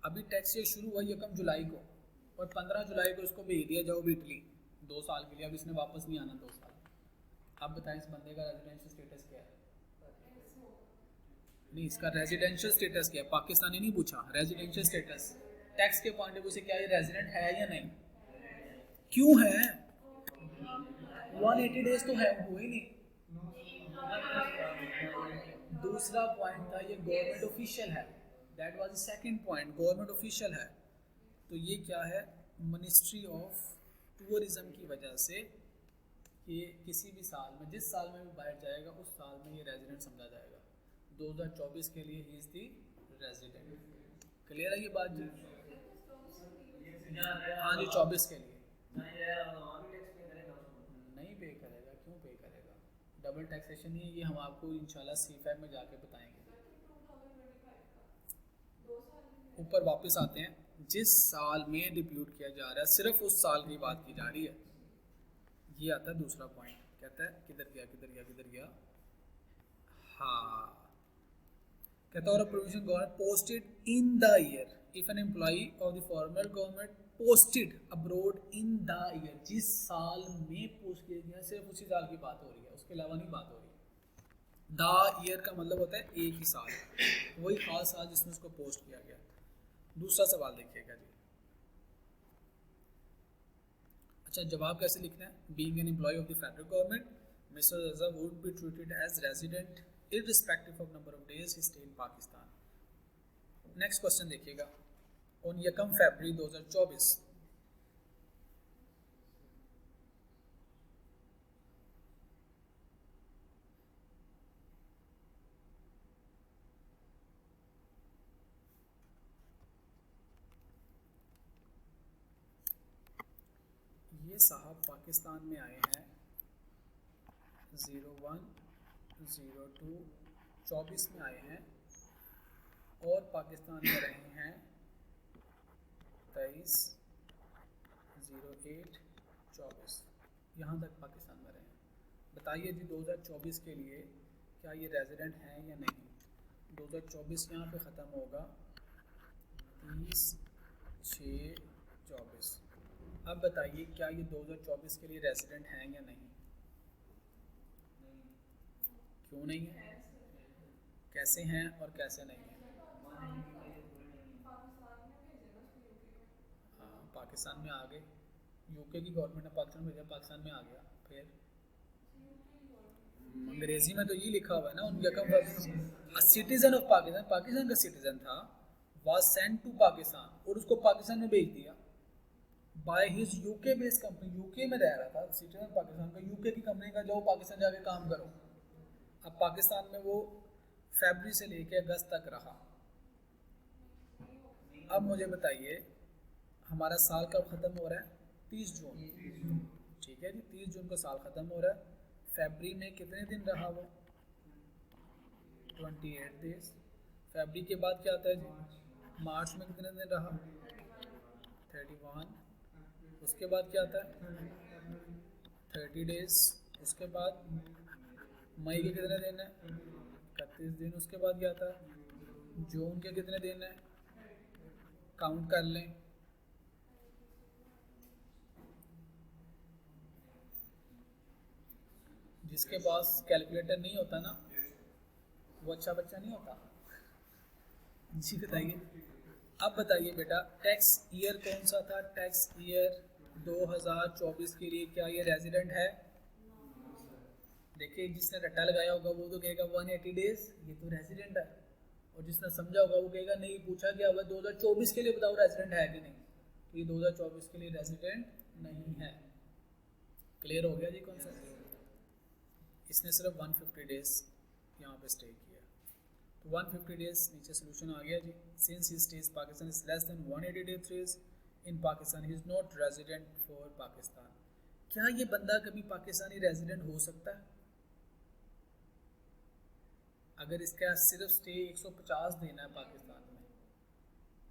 A: अभी टैक्स ईयर शुरू हुआ 1 जुलाई को और 15 जुलाई को इसको भेज दिया जाओ इटली 2 साल के लिए, अब इसने वापस नहीं आना 2 साल। अब बताएं इस बंदे का रेजिडेंशियल स्टेटस क्या है? नहीं, इसका रेजिडेंशियल स्टेटस क्या है? पाकिस्तानी नहीं पूछा, रेजिडेंशियल स्टेटस। टैक्स के पॉइंट ऑफ व्यू से क्या ये रेजिडेंट है या नहीं? क्यों है? 180 डेज तो है, हो ही नहीं। दूसरा पॉइंट था ये गवर्नमेंट ऑफिशियल है, that was the second point, government official है। तो ये क्या है? मिनिस्ट्री ऑफ टूरिज्म की वजह से कि किसी भी साल में, जिस साल में भी बाहर जाएगा उस साल में ये रेजिडेंट समझा जाएगा। 2024 के लिए he is the resident. Clear है ये बात जी? हाँ जी, 24 के लिए नहीं पे करेगा। क्यों पे करेगा? डबल टैक्सेशन ही है ये, हम आपको इंशाल्लाह C5 में जाके बताएंगे। ऊपर वापस आते हैं, जिस साल में डिप्यूट किया जा रहा है सिर्फ उस साल की बात की जा रही है। ये आता है दूसरा पॉइंट, कहता है किधर गया, हाँ, कहता है provision government posted in the year if an employee of the former government posted abroad in the year, जिस साल में पोस्ट किया गया सिर्फ उसी साल की बात हो रही है, उसके अलावा नहीं बात हो रही। द ईयर का मतलब होता है एक ही साल, वही खास साल जिसमें उसको पोस्ट किया गया। दूसरा सवाल देखिएगा जी। अच्छा, जवाब कैसे लिखना है? Being an employ of the federal government, mister Raza would be treated as resident irrespective of number of days he stayed in Pakistan. Next question देखिएगा। ऑन 1 फरवरी 2024 ये साहब पाकिस्तान में आए हैं 01, 02, 24 में आए हैं और पाकिस्तान में रहे हैं 23, 08, 24, यहाँ तक पाकिस्तान में रहे हैं। बताइए जी 2024 के लिए क्या ये रेजिडेंट हैं या नहीं? 2024 यहाँ पे ख़त्म होगा 30/6/24। अब बताइए क्या ये 2024 के लिए रेजिडेंट हैं या नहीं? क्यों नहीं है? कैसे हैं और कैसे नहीं है? पाकिस्तान में आ गए, यूके की गवर्नमेंट ने पाकिस्तान भेजा, पाकिस्तान में आ गया, फिर अंग्रेजी में तो ये लिखा हुआ है ना उनका, सिटीजन ऑफ पाकिस्तान, पाकिस्तान का सिटीजन था, वाज सेंट टू पाकिस्तान, और उसको पाकिस्तान में भेज दिया by his UK based company, UK में रह रहा था, सिटीजन पाकिस्तान का, यूके की कंपनी का, जाओ पाकिस्तान जाके काम करो। अब पाकिस्तान में वो फरवरी से लेके अगस्त तक रहा। अब मुझे बताइए हमारा साल कब ख़त्म हो रहा है? 30 जून, ठीक है जी, 30 जून को साल ख़त्म हो रहा है। फरवरी में कितने दिन रहा वो? 28 डेज। फरवरी के बाद क्या आता है जी? मार्च में कितने दिन रहा? 31। उसके बाद क्या आता है? 30 डेज। उसके बाद मई के कितने दिन है? 31 दिन। उसके बाद क्या आता है? जून के कितने दिन है? काउंट कर लें। जिसके पास कैलकुलेटर नहीं होता ना वो अच्छा बच्चा नहीं होता। जी बताइए। अब बताइए बेटा, टैक्स ईयर कौन सा था? टैक्स ईयर 2024 के लिए क्या ये रेजिडेंट है? देखिए, जिसने रट्टा लगाया होगा वो तो कहेगा 180 डेज, ये तो रेजिडेंट है। और जिसने समझा होगा वो कहेगा नहीं, पूछा गया हुआ 2024 के लिए बताओ रेजिडेंट है कि नहीं, तो ये 2024 के लिए रेजिडेंट नहीं है। क्लियर हो गया जी कॉन्सेप्ट? इसने सिर्फ 150 डेज यहाँ पे स्टे किया, तो 150 डेज नीचे सोल्यूशन आ गया जी। Since he stays Pakistan is less than 180 days in Pakistan, he is not resident for Pakistan. क्या ये बंदा कभी पाकिस्तानी रेजिडेंट हो सकता है? अगर इसका सिर्फ स्टे 150 दिन है पाकिस्तान में,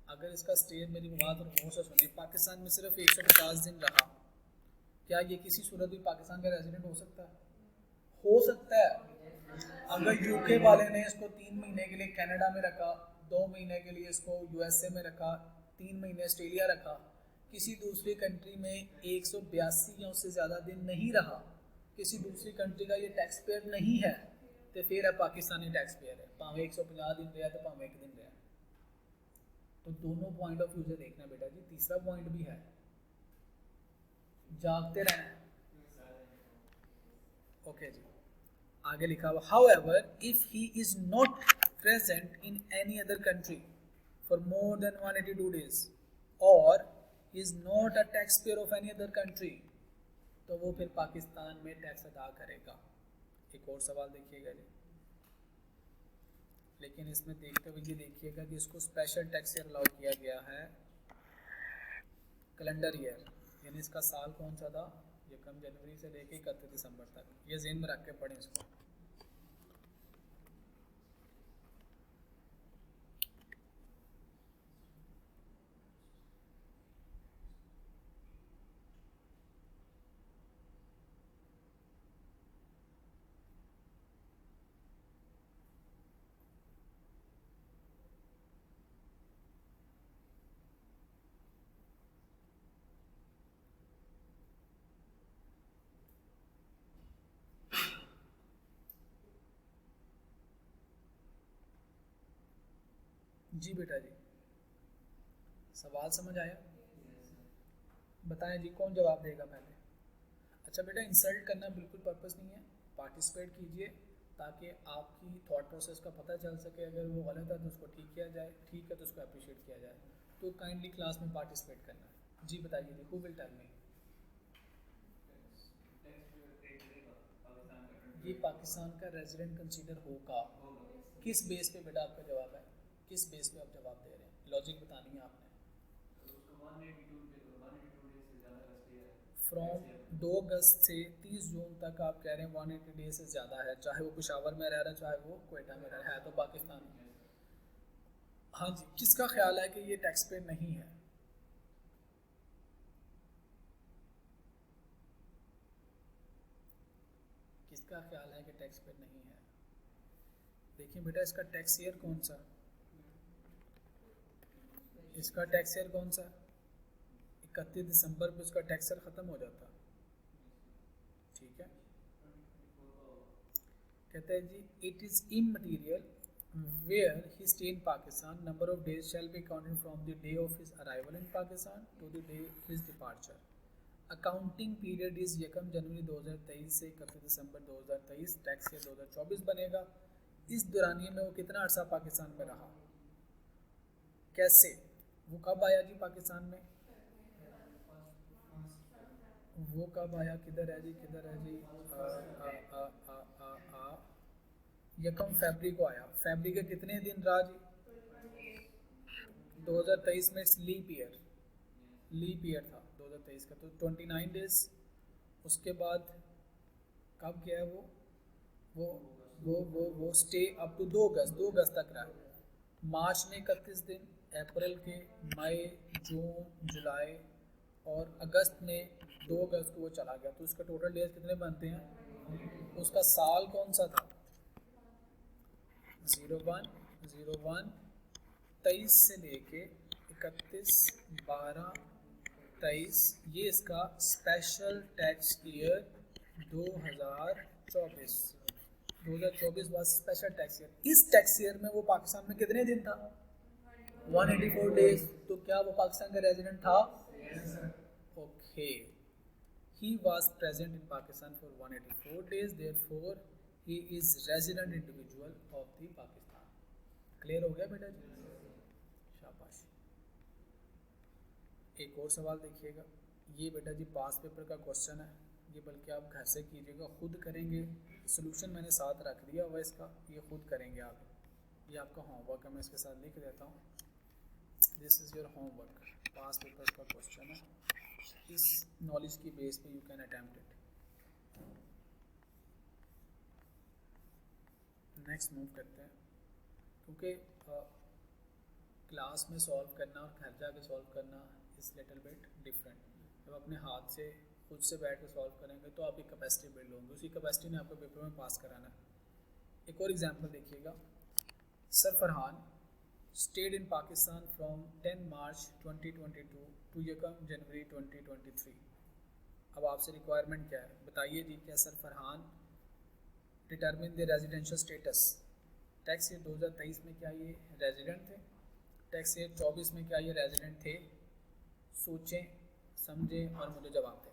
A: अगर इसका स्टे, मेरी बात और से सुने, पाकिस्तान में सिर्फ 150 दिन रहा, क्या ये किसी सूरत भी पाकिस्तान का रेजिडेंट हो सकता है? हो सकता है। अगर यूके वाले ने इसको 3 महीने के लिए कनाडा में रखा, 2 महीने के लिए इसको यूएसए में रखा, 3 महीने ऑस्ट्रेलिया रखा, किसी दूसरी कंट्री में 182 या उससे ज़्यादा दिन नहीं रहा, किसी दूसरी कंट्री का ये टैक्स पेयर नहीं है, तो फिर है पाकिस्तानी टैक्स पेयर है, भावें 150 दिन रहा तो भावें 1 दिन रहा। तो दोनों पॉइंट ऑफ व्यू से देखना बेटा जी। तीसरा पॉइंट भी है, जागते रहना। ओके जी, आगे लिखा हुआ, however if he is not present in any other country for more than 182 days or is not a taxpayer of any other country, तो वो फिर पाकिस्तान में टैक्स अदा करेगा। एक और सवाल देखिएगा जी, लेकिन इसमें देखते हुए ये देखिएगा कि इसको स्पेशल टैक्स ईयर अलाउ किया गया है, कैलेंडर ईयर, यानी इसका साल कौन सा था? 1 जनवरी से लेके 31 दिसंबर तक। ये ज़हन में रख के पढ़ें इसको। जी बेटा जी, सवाल समझ आया? बताएं जी, कौन जवाब देगा पहले? अच्छा बेटा, इंसल्ट करना बिल्कुल पर्पस नहीं है, पार्टिसिपेट कीजिए ताकि आपकी थॉट प्रोसेस का पता चल सके। अगर वो गलत है तो उसको ठीक किया जाए, ठीक है तो उसको अप्रिशिएट किया जाए। तो काइंडली क्लास में पार्टिसिपेट करना है। जी बताइए जी, हु विल टेल मी? ये पाकिस्तान का रेजिडेंट कंसीडर होगा। किस बेस पे बेटा आपका जवाब है? किस बेस पे आप जवाब दे रहे हैं? लॉजिक बतानी है आपने। फ्रॉम 2 अगस्त से 30 जून तक आप कह रहे हैं 180 डेज से ज़्यादा है, चाहे वो पेशावर में रह रहा है चाहे वो क्वेटा में रह रहा है, तो पाकिस्तान में। हाँ जी, किसका ख्याल है कि ये टैक्स पे नहीं है? किसका ख्याल है कि टैक्स पे नहीं है? देखिए बेटा, इसका टैक्स ईयर कौन सा? इसका टैक्स ईयर कौन सा? 31 दिसंबर पे उसका टैक्स ईयर ख़त्म हो जाता। ठीक है, कहते हैं जी, it is immaterial where he stay in Pakistan, number of days shall be counted from the day of his arrival in Pakistan to the day his departure. Accounting period is 1 जनवरी 2023 से 31 दिसंबर 2023, tax year 2024 बनेगा। इस दौरानिए में वो कितना अर्सा पाकिस्तान में रहा? कैसे? वो कब आया जी पाकिस्तान में? वो कब आया? किधर है जी, किधर है जी? 1 फरवरी को आया। फरवरी के कितने दिन रहा जी? 2023 में लीप ईयर था 2023 का, तो 29 डेज। उसके बाद कब गया है वो स्टे अप टू 2 अगस्त तक रहा। मार्च में 31 दिन, अप्रैल के, मई, जून, जुलाई और अगस्त में 2 अगस्त को वो चला गया। तो उसका टोटल डेज कितने बनते हैं? उसका साल कौन सा था? 01 23 से लेके 31/12/23, ये इसका स्पेशल टैक्स ईयर 2024 बाद स्पेशल टैक्स ईयर। इस टैक्स ईयर में वो पाकिस्तान में कितने दिन था? 184 डेज। तो क्या वो पाकिस्तान का रेजिडेंट था? Okay, he was present in Pakistan for 184 days, therefore he is resident individual of the Pakistan। Clear हो गया बेटा जी? शाबाश। एक और सवाल देखिएगा, ये बेटा जी पास पेपर का क्वेश्चन है, ये बल्कि आप घर से कीजिएगा, खुद करेंगे। सोल्यूशन मैंने साथ रख दिया हुआ इसका, ये खुद करेंगे आप। ये आपका होमवर्क है, मैं इसके साथ लिख देता हूँ। This is your homework, pass paper का क्वेश्चन है। इस नॉलेज की बेस पे you can attempt it. Next move करते हैं, क्योंकि क्लास में सॉल्व करना और घर जाके सॉल्व करना इज़ लिटिल बिट डिफरेंट। जब अपने हाथ से खुद से बैठ के सॉल्व करेंगे तो आपकी कैपेसिटी बिल्ड होगी, उसी कैपेसिटी ने आपको पेपर में पास कराना है। एक और एग्जांपल देखिएगा, sir Farhan stayed in Pakistan from 10 March 2022 to 1 January 2023। अब आपसे रिक्वायरमेंट क्या है बताइए जी? क्या sir Farhan determine the residential status. Tax year 2023 में क्या ये रेजिडेंट थे? टैक्स ईयर 24 में क्या ये रेजिडेंट थे? सोचें, समझें और मुझे जवाब दें।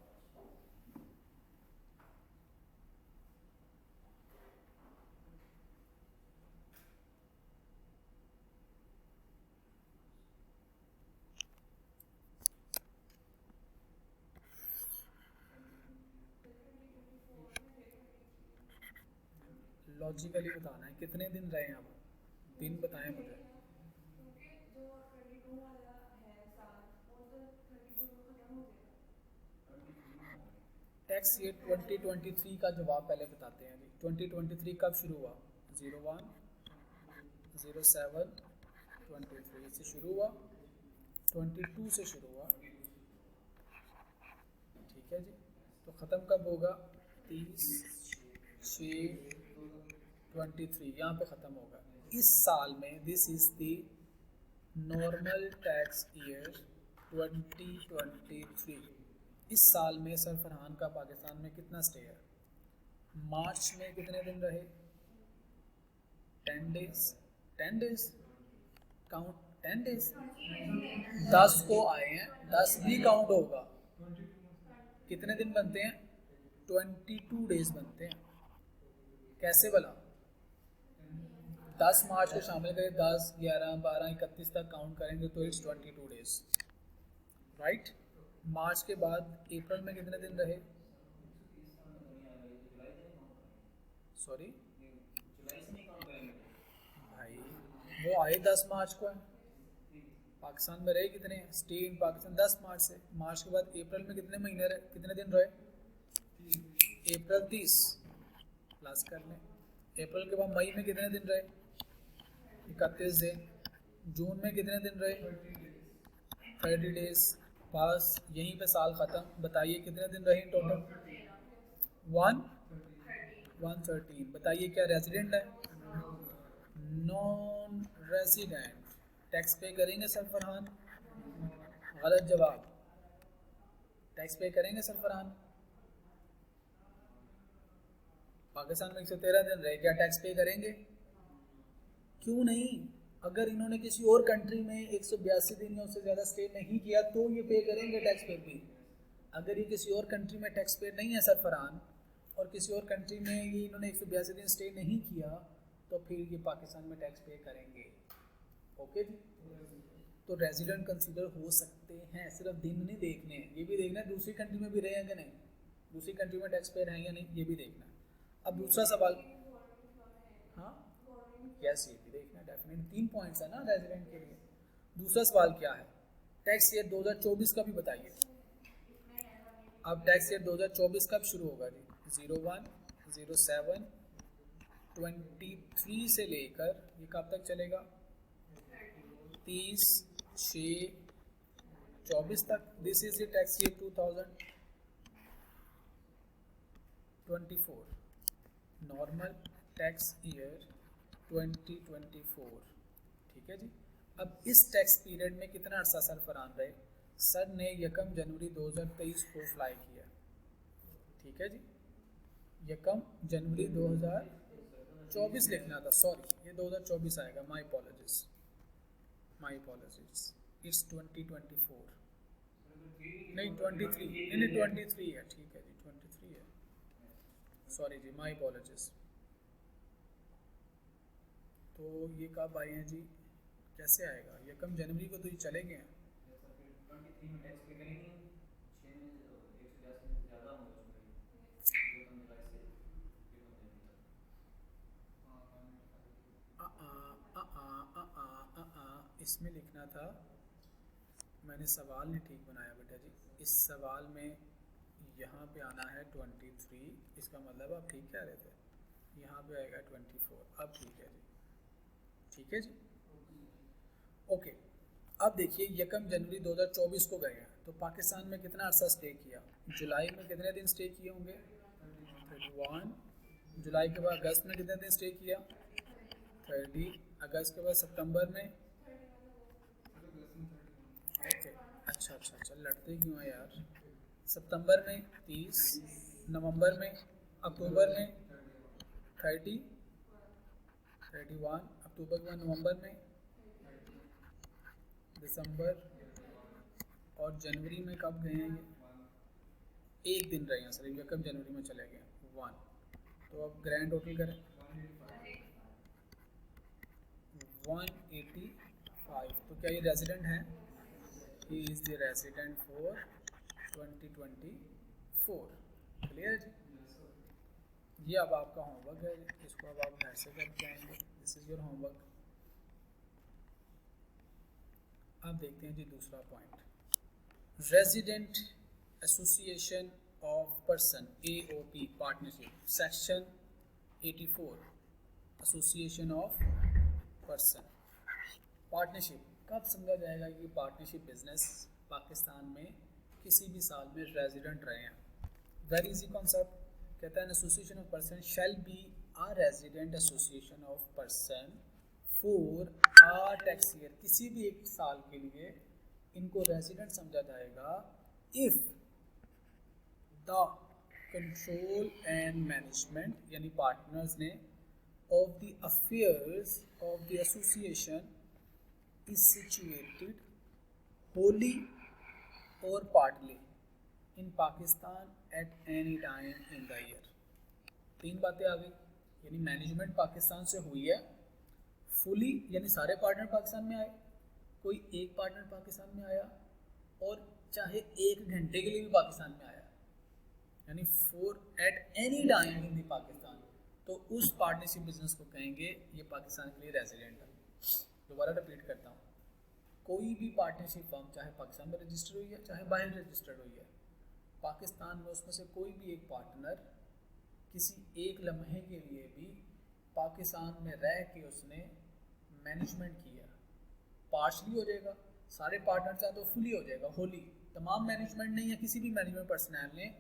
A: लॉजिकली बताना है कितने दिन रहे हैं आप, दिन बताएं मुझे। टैक्स ईयर 2023 का जवाब पहले बताते हैं जी। 2023 कब शुरू हुआ? 01 07 23 से शुरू हुआ, 22 से शुरू हुआ, ठीक है जी। तो ख़त्म कब होगा? 30/6/23, यहाँ पे ख़त्म होगा। इस साल में this is the normal tax year 2023। इस साल में सर फरहान का पाकिस्तान में कितना स्टे है? मार्च में कितने दिन रहे? 10 डेज। 10 डेज काउंट, 10 डेज 10 को आए हैं, 10 भी काउंट होगा। कितने दिन बनते हैं? 22 डेज बनते हैं। कैसे भला? 10 मार्च को शामिल करें, 10, 11, 12, 31 तक काउंट करेंगे तो इट्स 22 डेज, राइट। मार्च के बाद अप्रैल में कितने दिन रहे? सॉरी भाई, वो आए 10 मार्च को है, पाकिस्तान में रहे कितने? स्टे इन पाकिस्तान 10 मार्च से। मार्च के बाद अप्रैल में कितने महीने रहे, कितने दिन रहे? अप्रैल 30 प्लस कर लें। अप्रैल के बाद मई में कितने दिन रहे? 31 दिन। जून में कितने दिन रहे? 30 डेज। बस यहीं पे साल ख़त्म। बताइए कितने दिन रहे इन टोटल? 113। बताइए क्या रेजिडेंट है? Non resident. टैक्स पे करेंगे सर फरहान? गलत जवाब। टैक्स पे करेंगे सर फरहान? पाकिस्तान में 113 दिन रहे, क्या टैक्स पे करेंगे? क्यों नहीं? अगर इन्होंने किसी और कंट्री में 182 दिन या उससे ज़्यादा स्टे नहीं किया तो ये पे करेंगे टैक्स पेयर भी। अगर ये किसी और कंट्री में टैक्स पेयर नहीं है सरफरान, और किसी और कंट्री में ये इन्होंने 182 दिन स्टे नहीं किया, तो फिर ये पाकिस्तान में टैक्स पे करेंगे। ओके जी, तो रेजिडेंट कंसीडर हो सकते हैं, सिर्फ दिन नहीं देखने हैं, ये भी देखना है दूसरी कंट्री में भी रहे हैं कि नहीं, दूसरी कंट्री में टैक्स पेयर हैं या नहीं, ये भी देखना है। अब दूसरा सवाल, हाँ यस, ये भी देखना है डेफिनेट, 3 पॉइंट्स है ना रेजिडेंट के लिए। दूसरा सवाल क्या है, टैक्स ईयर 2024 का भी बताइए। अब टैक्स ईयर 2024 कब शुरू होगा जी? 01, 07, 23 से लेकर ये कब तक चलेगा? 30/6/24 तक। This is the tax year 2024, normal tax year 2024। ठीक है जी। अब इस टैक्स पीरियड में कितना अर्सा सरफरान रहे? सर ने 1 जनवरी 2023 को फ्लाई किया। ठीक है जी, 1 जनवरी 2024 लिखना था, सॉरी ये 2024 आएगा, माई अपॉलॉजीज, इट्स 2024 नहीं 23, नहीं 23 है, ठीक है जी 23 है, सॉरी जी, माई अपॉलॉजीज। तो ये कब आए हैं जी, कैसे आएगा? 1 जनवरी को तो ये चले गए हैं। इसमें लिखना था, मैंने सवाल नहीं ठीक बनाया बेटा जी, इस सवाल में यहाँ पे आना है 23, इसका मतलब आप ठीक कह रहे थे, यहाँ पे आएगा 24, अब ठीक है जी, ठीक है जी, ओके। अब देखिए 1 जनवरी 2024 को गए हैं, तो पाकिस्तान में कितना अर्सा स्टे किया? जुलाई में कितने दिन स्टे किए होंगे? 31। जुलाई के बाद अगस्त में कितने दिन स्टे किया? 30। अगस्त के बाद सितंबर में, ओके अच्छा लड़ते क्यों हैं यार? सितंबर में 30, नवंबर में, अक्टूबर में 30, 31, अक्टूबर के बाद नवंबर में, दिसंबर, और जनवरी में कब गए हैं? ये 1 दिन रहे हैं सर, ये कब जनवरी में चले गए 1। तो अब ग्रैंड टोटल करें 185। तो क्या ये रेजिडेंट हैं? He is the resident for 2024। Clear जी? ये अब आपका होमवर्क है, इसको अब आप घर से करके आएंगे, दिस इज योर होमवर्क। अब देखते हैं जी दूसरा point, resident association of person, AOP partnership, section 84, association of person. Partnership कब समझा जाएगा कि पार्टनरशिप बिजनेस पाकिस्तान में किसी भी साल में रेजिडेंट रहे हैं? वेरी इजी कॉन्सेप्ट, कहता है association of person shall be a resident association of person for a tax year, किसी भी एक साल के लिए इनको रेजिडेंट समझा जाएगा if the control and management, यानी पार्टनर्स ने, of the affairs of the association is situated wholly और partly in Pakistan at any time in the year. 3 बातें आ गई, यानी मैनेजमेंट पाकिस्तान से हुई है, फुली यानी सारे पार्टनर पाकिस्तान में आए, कोई एक पार्टनर पाकिस्तान में आया, और चाहे 1 घंटे के लिए भी पाकिस्तान में आया, यानी for eight any time in the Pakistan, तो उस पार्टनरशिप बिजनेस को कहेंगे ये पाकिस्तान के लिए रेजिडेंट है। दोबारा रिपीट करता हूँ, कोई भी पार्टनरशिप फर्म चाहे पाकिस्तान में रजिस्टर हुई है चाहे बाहर रजिस्टर्ड हुई है, पाकिस्तान में उसमें से कोई भी एक पार्टनर किसी एक लम्हे के लिए भी पाकिस्तान में रह के उसने मैनेजमेंट किया, पार्शली हो जाएगा, सारे पार्टनर चाहे तो फुली हो जाएगा, होली, तमाम मैनेजमेंट नहीं है, किसी भी मैनेजमेंट पर्सनल ने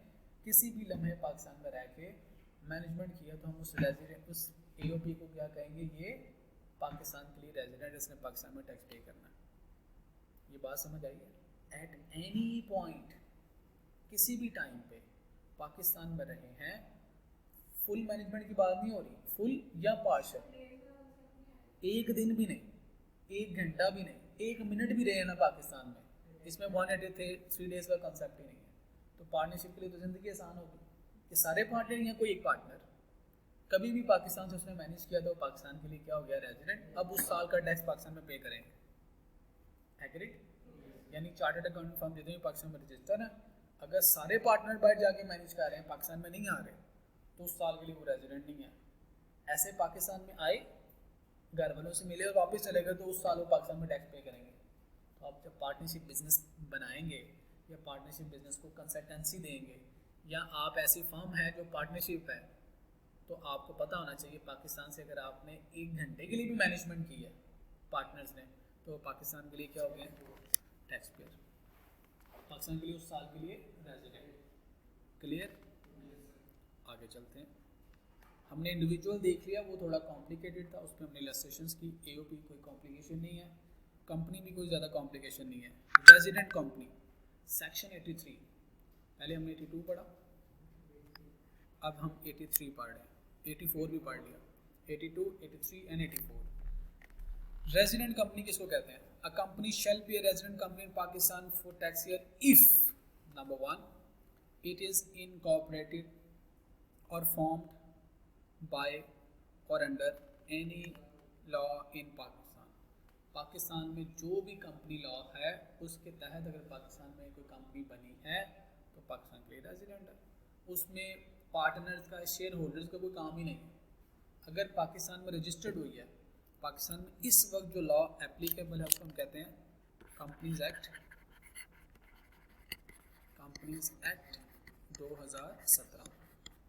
A: किसी भी लम्हे पाकिस्तान में रह के मैनेजमेंट किया, तो हम उस AOP को क्या कहेंगे? ये पाकिस्तान के लिए रेजिडेंट, इसने पाकिस्तान में टैक्स पे करना है। ये बात समझ आई है? एट एनी पॉइंट, किसी भी टाइम पे पाकिस्तान में रहे हैं, फुल मैनेजमेंट की बात नहीं हो रही, फुल या पार्शल, एक दिन भी नहीं, 1 घंटा भी नहीं, 1 मिनट भी रहे ना पाकिस्तान में, इसमें 183 डेज का कंसेप्ट ही नहीं है। तो पार्टनरशिप के लिए तो ज़िंदगी आसान होगी। ये सारे पार्टनर या कोई एक पार्टनर कभी भी पाकिस्तान से उसने मैनेज किया तो पाकिस्तान के लिए क्या हो गया, रेजिडेंट। अब उस साल का टैक्स पाकिस्तान में पे करेंगे, एग्रीड। यानी चार्टर्ड अकाउंट फर्म जितने भी पाकिस्तान में रजिस्टर है, अगर सारे पार्टनर बाहर जाके मैनेज कर रहे हैं, पाकिस्तान में नहीं आ रहे, तो उस साल के लिए वो रेजिडेंट नहीं है। ऐसे पाकिस्तान में आए, घर वालों से मिले और वापस चले गए, तो उस साल वो पाकिस्तान में टैक्स पे करेंगे। तो आप जब पार्टनरशिप बिजनेस बनाएंगे या पार्टनरशिप बिजनेस को कंसल्टेंसी देंगे, या आप ऐसी फर्म है जो पार्टनरशिप है, तो आपको पता होना चाहिए पाकिस्तान से अगर आपने 1 घंटे के लिए भी मैनेजमेंट की है पार्टनर्स ने, तो पाकिस्तान के लिए क्या हो गया, टैक्स पेयर। पाकिस्तान के लिए उस साल के लिए रेजिडेंट। क्लियर? आगे चलते हैं। हमने इंडिविजुअल देख लिया, वो थोड़ा कॉम्प्लिकेटेड था, उसमें हमने इलस्ट्रेशंस की। एओपी कोई कॉम्प्लिकेशन नहीं है, कंपनी भी कोई ज़्यादा कॉम्प्लिकेशन नहीं है। रेजिडेंट कंपनी सेक्शन 83, पहले हमने 82 पढ़ा, अब हम 83 पढ़ रहे हैं, 84 भी पढ़ लिया, 82, 83 एंड 84। रेजिडेंट कंपनी किसको कहते हैं? A company shall be a resident company in Pakistan for tax year if number 1 it is incorporated और फॉर्म्ड बाय और under any law in Pakistan. Pakistan में जो भी कंपनी लॉ है उसके तहत अगर पाकिस्तान में कोई कंपनी बनी है तो पाकिस्तान के लिए रेजिडेंट है। उसमें पार्टनर्स का, शेयर होल्डर्स का कोई काम ही नहीं है। अगर पाकिस्तान में रजिस्टर्ड हुई है, पाकिस्तान में इस वक्त जो लॉ एप्लीकेबल है उसको हम कहते हैं कंपनीज एक्ट, कंपनीज एक्ट 2017।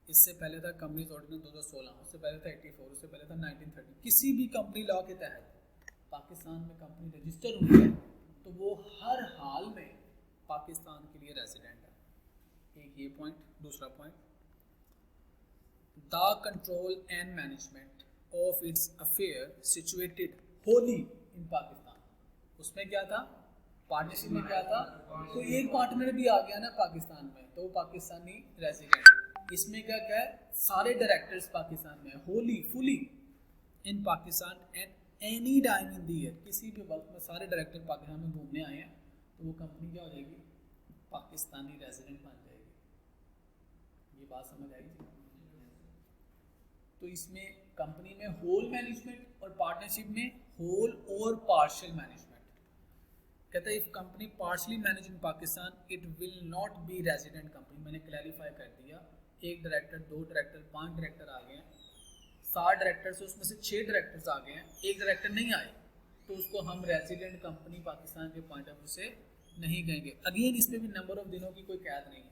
A: इससे पहले था कंपनीज ऑर्डिनेंस 2016, उससे पहले था 84, उससे पहले था 1930। किसी भी कंपनी लॉ के तहत पाकिस्तान में कंपनी रजिस्टर हुई है तो वो हर हाल में पाकिस्तान के लिए रेजिडेंट है। एक ये पॉइंट। दूसरा point, the control and management of its affair situated wholly in Pakistan. उसमें क्या था, पार्टनरशिप में क्या था, तो एक पार्टनर भी आ गया ना पाकिस्तान में तो वो पाकिस्तानी रेजिडेंट। इसमें क्या क्या है, सारे डायरेक्टर्स पाकिस्तान में, Holi fully in Pakistan and any time in the year, किसी भी वक्त में सारे डायरेक्टर पाकिस्तान में घूमने आए हैं तो वो कंपनी क्या हो जाएगी, पाकिस्तानी रेजिडेंट बन जाएगी। ये बात समझ आएगी? तो इसमें कंपनी में होल मैनेजमेंट और पार्टनरशिप में होल और पार्शियल मैनेजमेंट। कहता है if company partially manage in Pakistan it will not be resident company. मैंने क्लैरिफाई कर दिया, 1 डायरेक्टर, 2 डायरेक्टर, 5 डायरेक्टर आ गए हैं, 7 डायरेक्टर से उसमें से 6 डायरेक्टर्स आ गए हैं, 1 डायरेक्टर नहीं आए तो उसको हम रेजिडेंट कंपनी पाकिस्तान के पॉइंट ऑफ व्यू से नहीं कहेंगे। अगेन इस पर भी नंबर ऑफ दिनों की कोई कैद नहीं है।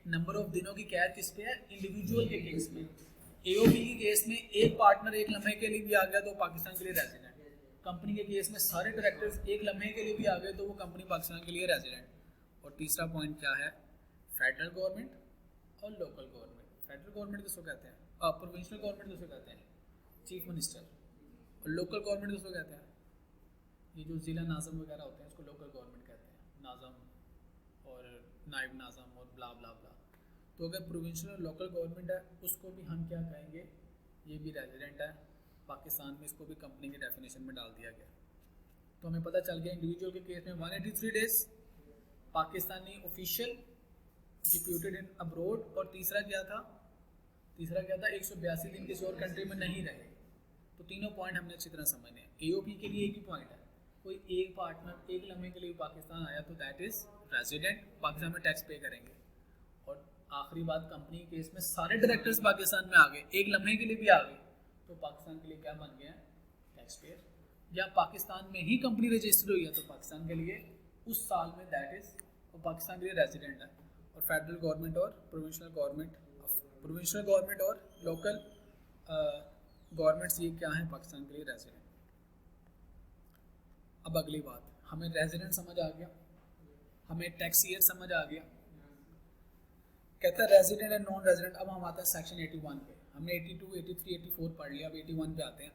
A: नंबर ऑफ दिनों की कैद किस पे है, इंडिविजुअल के केस में। एओपी के केस में एक पार्टनर 1 लम्हे के लिए भी आ गया तो पाकिस्तान के लिए रेजिडेंट। कंपनी के केस में सारे डायरेक्टर्स 1 लम्हे के लिए भी आ गए तो वो कंपनी पाकिस्तान के लिए रेजिडेंट। और तीसरा पॉइंट क्या है, फेडरल गवर्नमेंट और लोकल गवर्नमेंट। फेडरल गवर्नमेंट किसको कहते हैं, प्रोविंशियल गवर्नमेंट किसको कहते हैं, चीफ मिनिस्टर। और लोकल गवर्नमेंट किसको कहते हैं, ये जो ज़िला नाज़म वगैरह होते हैं इसको लोकल गवर्नमेंट कहते हैं, नाज़म और नायब नाज़म और ब्ला ब्ला ब्ला। तो अगर प्रोविंशियल और लोकल गवर्नमेंट है उसको भी हम क्या कहेंगे, ये भी रेजिडेंट है पाकिस्तान में, इसको भी कंपनी के डेफिनेशन में डाल दिया गया। तो हमें पता चल गया इंडिविजुअल के केस में 183 डेज पाकिस्तानी ऑफिशियल डिप्यूटेड इन अब्रोड, और तीसरा क्या था 182 दिन किसी और कंट्री में नहीं रहे। तो तीनों पॉइंट हमने अच्छी तरह समझने हैं। एओपी के लिए एक ही पॉइंट है, कोई एक पार्टनर 1 लम्हे के लिए पाकिस्तान आया तो दैट इज रेजिडेंट, पाकिस्तान में टैक्स पे करेंगे। और आखिरी बात, कंपनी के केस में सारे डायरेक्टर्स पाकिस्तान में आ गए, 1 लम्हे के लिए भी आ गए तो पाकिस्तान के लिए क्या बन गया, टैक्स पेयर। या पाकिस्तान में ही कंपनी रजिस्टर हुई है तो पाकिस्तान के लिए उस साल में दैट इज वो पाकिस्तान के लिए रेजिडेंट है। और फेडरल गवर्नमेंट और प्रोविंशियल गवर्नमेंट और लोकल गवर्नमेंट्स ये क्या है पाकिस्तान के लिए रेजिडेंट। अब अगली बात, हमें रेजिडेंट समझ आ गया, हमें टैक्स ईयर समझ आ गया। कहता है रेजिडेंट एंड नॉन रेजिडेंट। अब हम आते हैं सेक्शन 81 पे। हमने 82, 83, 84 पढ़ लिया, अब 81 पे आते हैं।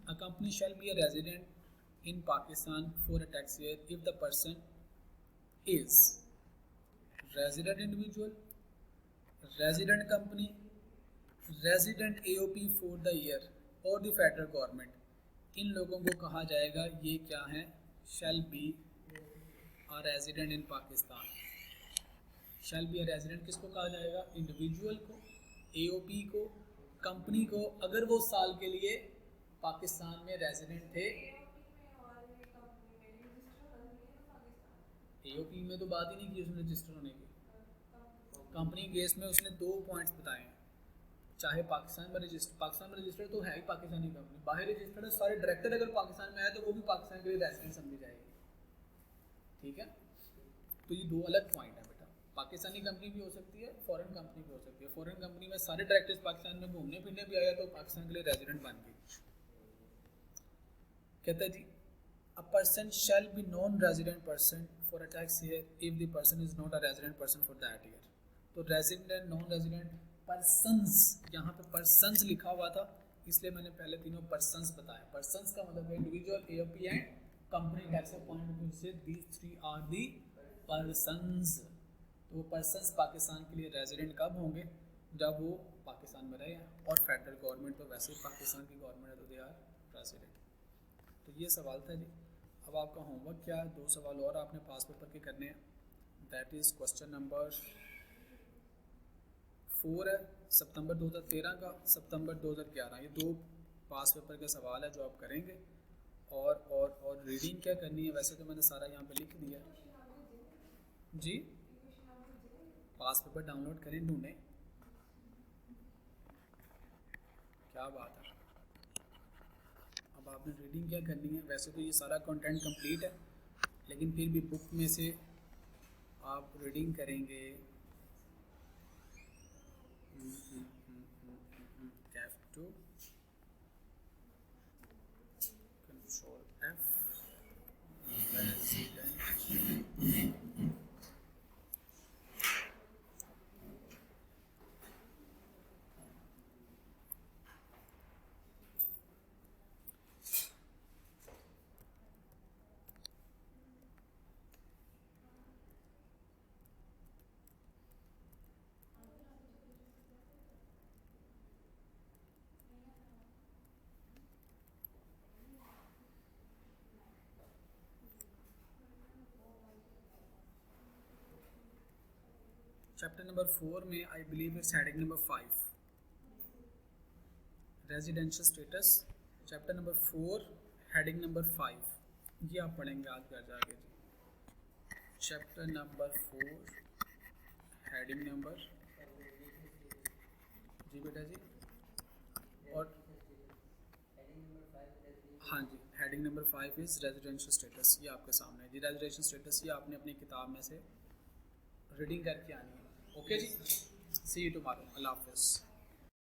A: A company shall be a resident in Pakistan for a tax year if the person is resident individual, resident company, resident AOP for the year और द फेडरल गवर्नमेंट, इन लोगों को कहा जाएगा ये क्या है, shall be a resident in Pakistan. Shall be a resident किसको कहा जाएगा, इंडिविजुअल को, एओपी को, कंपनी को, अगर वो साल के लिए पाकिस्तान में रेजिडेंट थे। एओपी में तो बात ही नहीं की उसने रजिस्टर होने की। कंपनी केस में उसने 2 पॉइंट्स बताए हैं, चाहे पाकिस्तान में रजिस्टर्ड तो है ही पाकिस्तानी कंपनी, बाहर रजिस्टर्ड है, सारे डायरेक्टर अगर पाकिस्तान में आए तो वो भी पाकिस्तान के लिए रेजिडेंट समझी जाएगी। ठीक है, तो ये 2 अलग पॉइंट है बेटा। पाकिस्तानी कंपनी भी हो सकती है, फॉरेन कंपनी भी हो सकती है। फॉरेन कंपनी में सारे डायरेक्टर्स पाकिस्तान में घूमने फिरने भी आया तो पाकिस्तान के लिए रेजिडेंट बन गई। कहता है जी a person shall be non-resident person for a tax year if the person is not a resident person for that year। तो resident non-resident persons, यहाँ पे persons लिखा हुआ था इसलिए मैंने पहले तीनों persons बताया। persons का मतलब है individual, AOP and company tax point of view से these 3 are the persons। तो वो persons पाकिस्तान के लिए resident कब होंगे, जब वो पाकिस्तान में रहे, और फेडरल गवर्नमेंट तो वैसे ही पाकिस्तान की गवर्नमेंट है तो दे आर रेजिडेंट। तो ये सवाल था जी। अब आपका होमवर्क क्या है, 2 सवाल और आपने पास पेपर के करने हैं। दैट इज़ क्वेश्चन नंबर 4 है सितंबर 2013 का, सितंबर 2011, ये 2 पास पेपर के सवाल है जो आप करेंगे। और रीडिंग क्या करनी है, वैसे तो मैंने सारा यहाँ पे लिख दिया जी। पास पेपर डाउनलोड करें, ढूंढें, क्या बात है। अब आपने रीडिंग क्या करनी है, वैसे तो ये सारा कंटेंट कंप्लीट है लेकिन फिर भी बुक में से आप रीडिंग करेंगे। F2 Control F resident। Chapter number 4 में I believe its heading number 5 residential status. Chapter number 4 heading number 5 ये आप पढ़ेंगे आज घर जाके जी। चैप्टर नंबर 4 हेडिंग नंबर, जी बेटा जी, और हाँ जी heading number 5 is residential status. ये आपके सामने है जी, रेजिडेंशियल स्टेटस। ये आपने अपनी किताब में से रीडिंग करके आनी है। ओके जी, सी यू टुमारो, अल्लाह हाफ़िज़।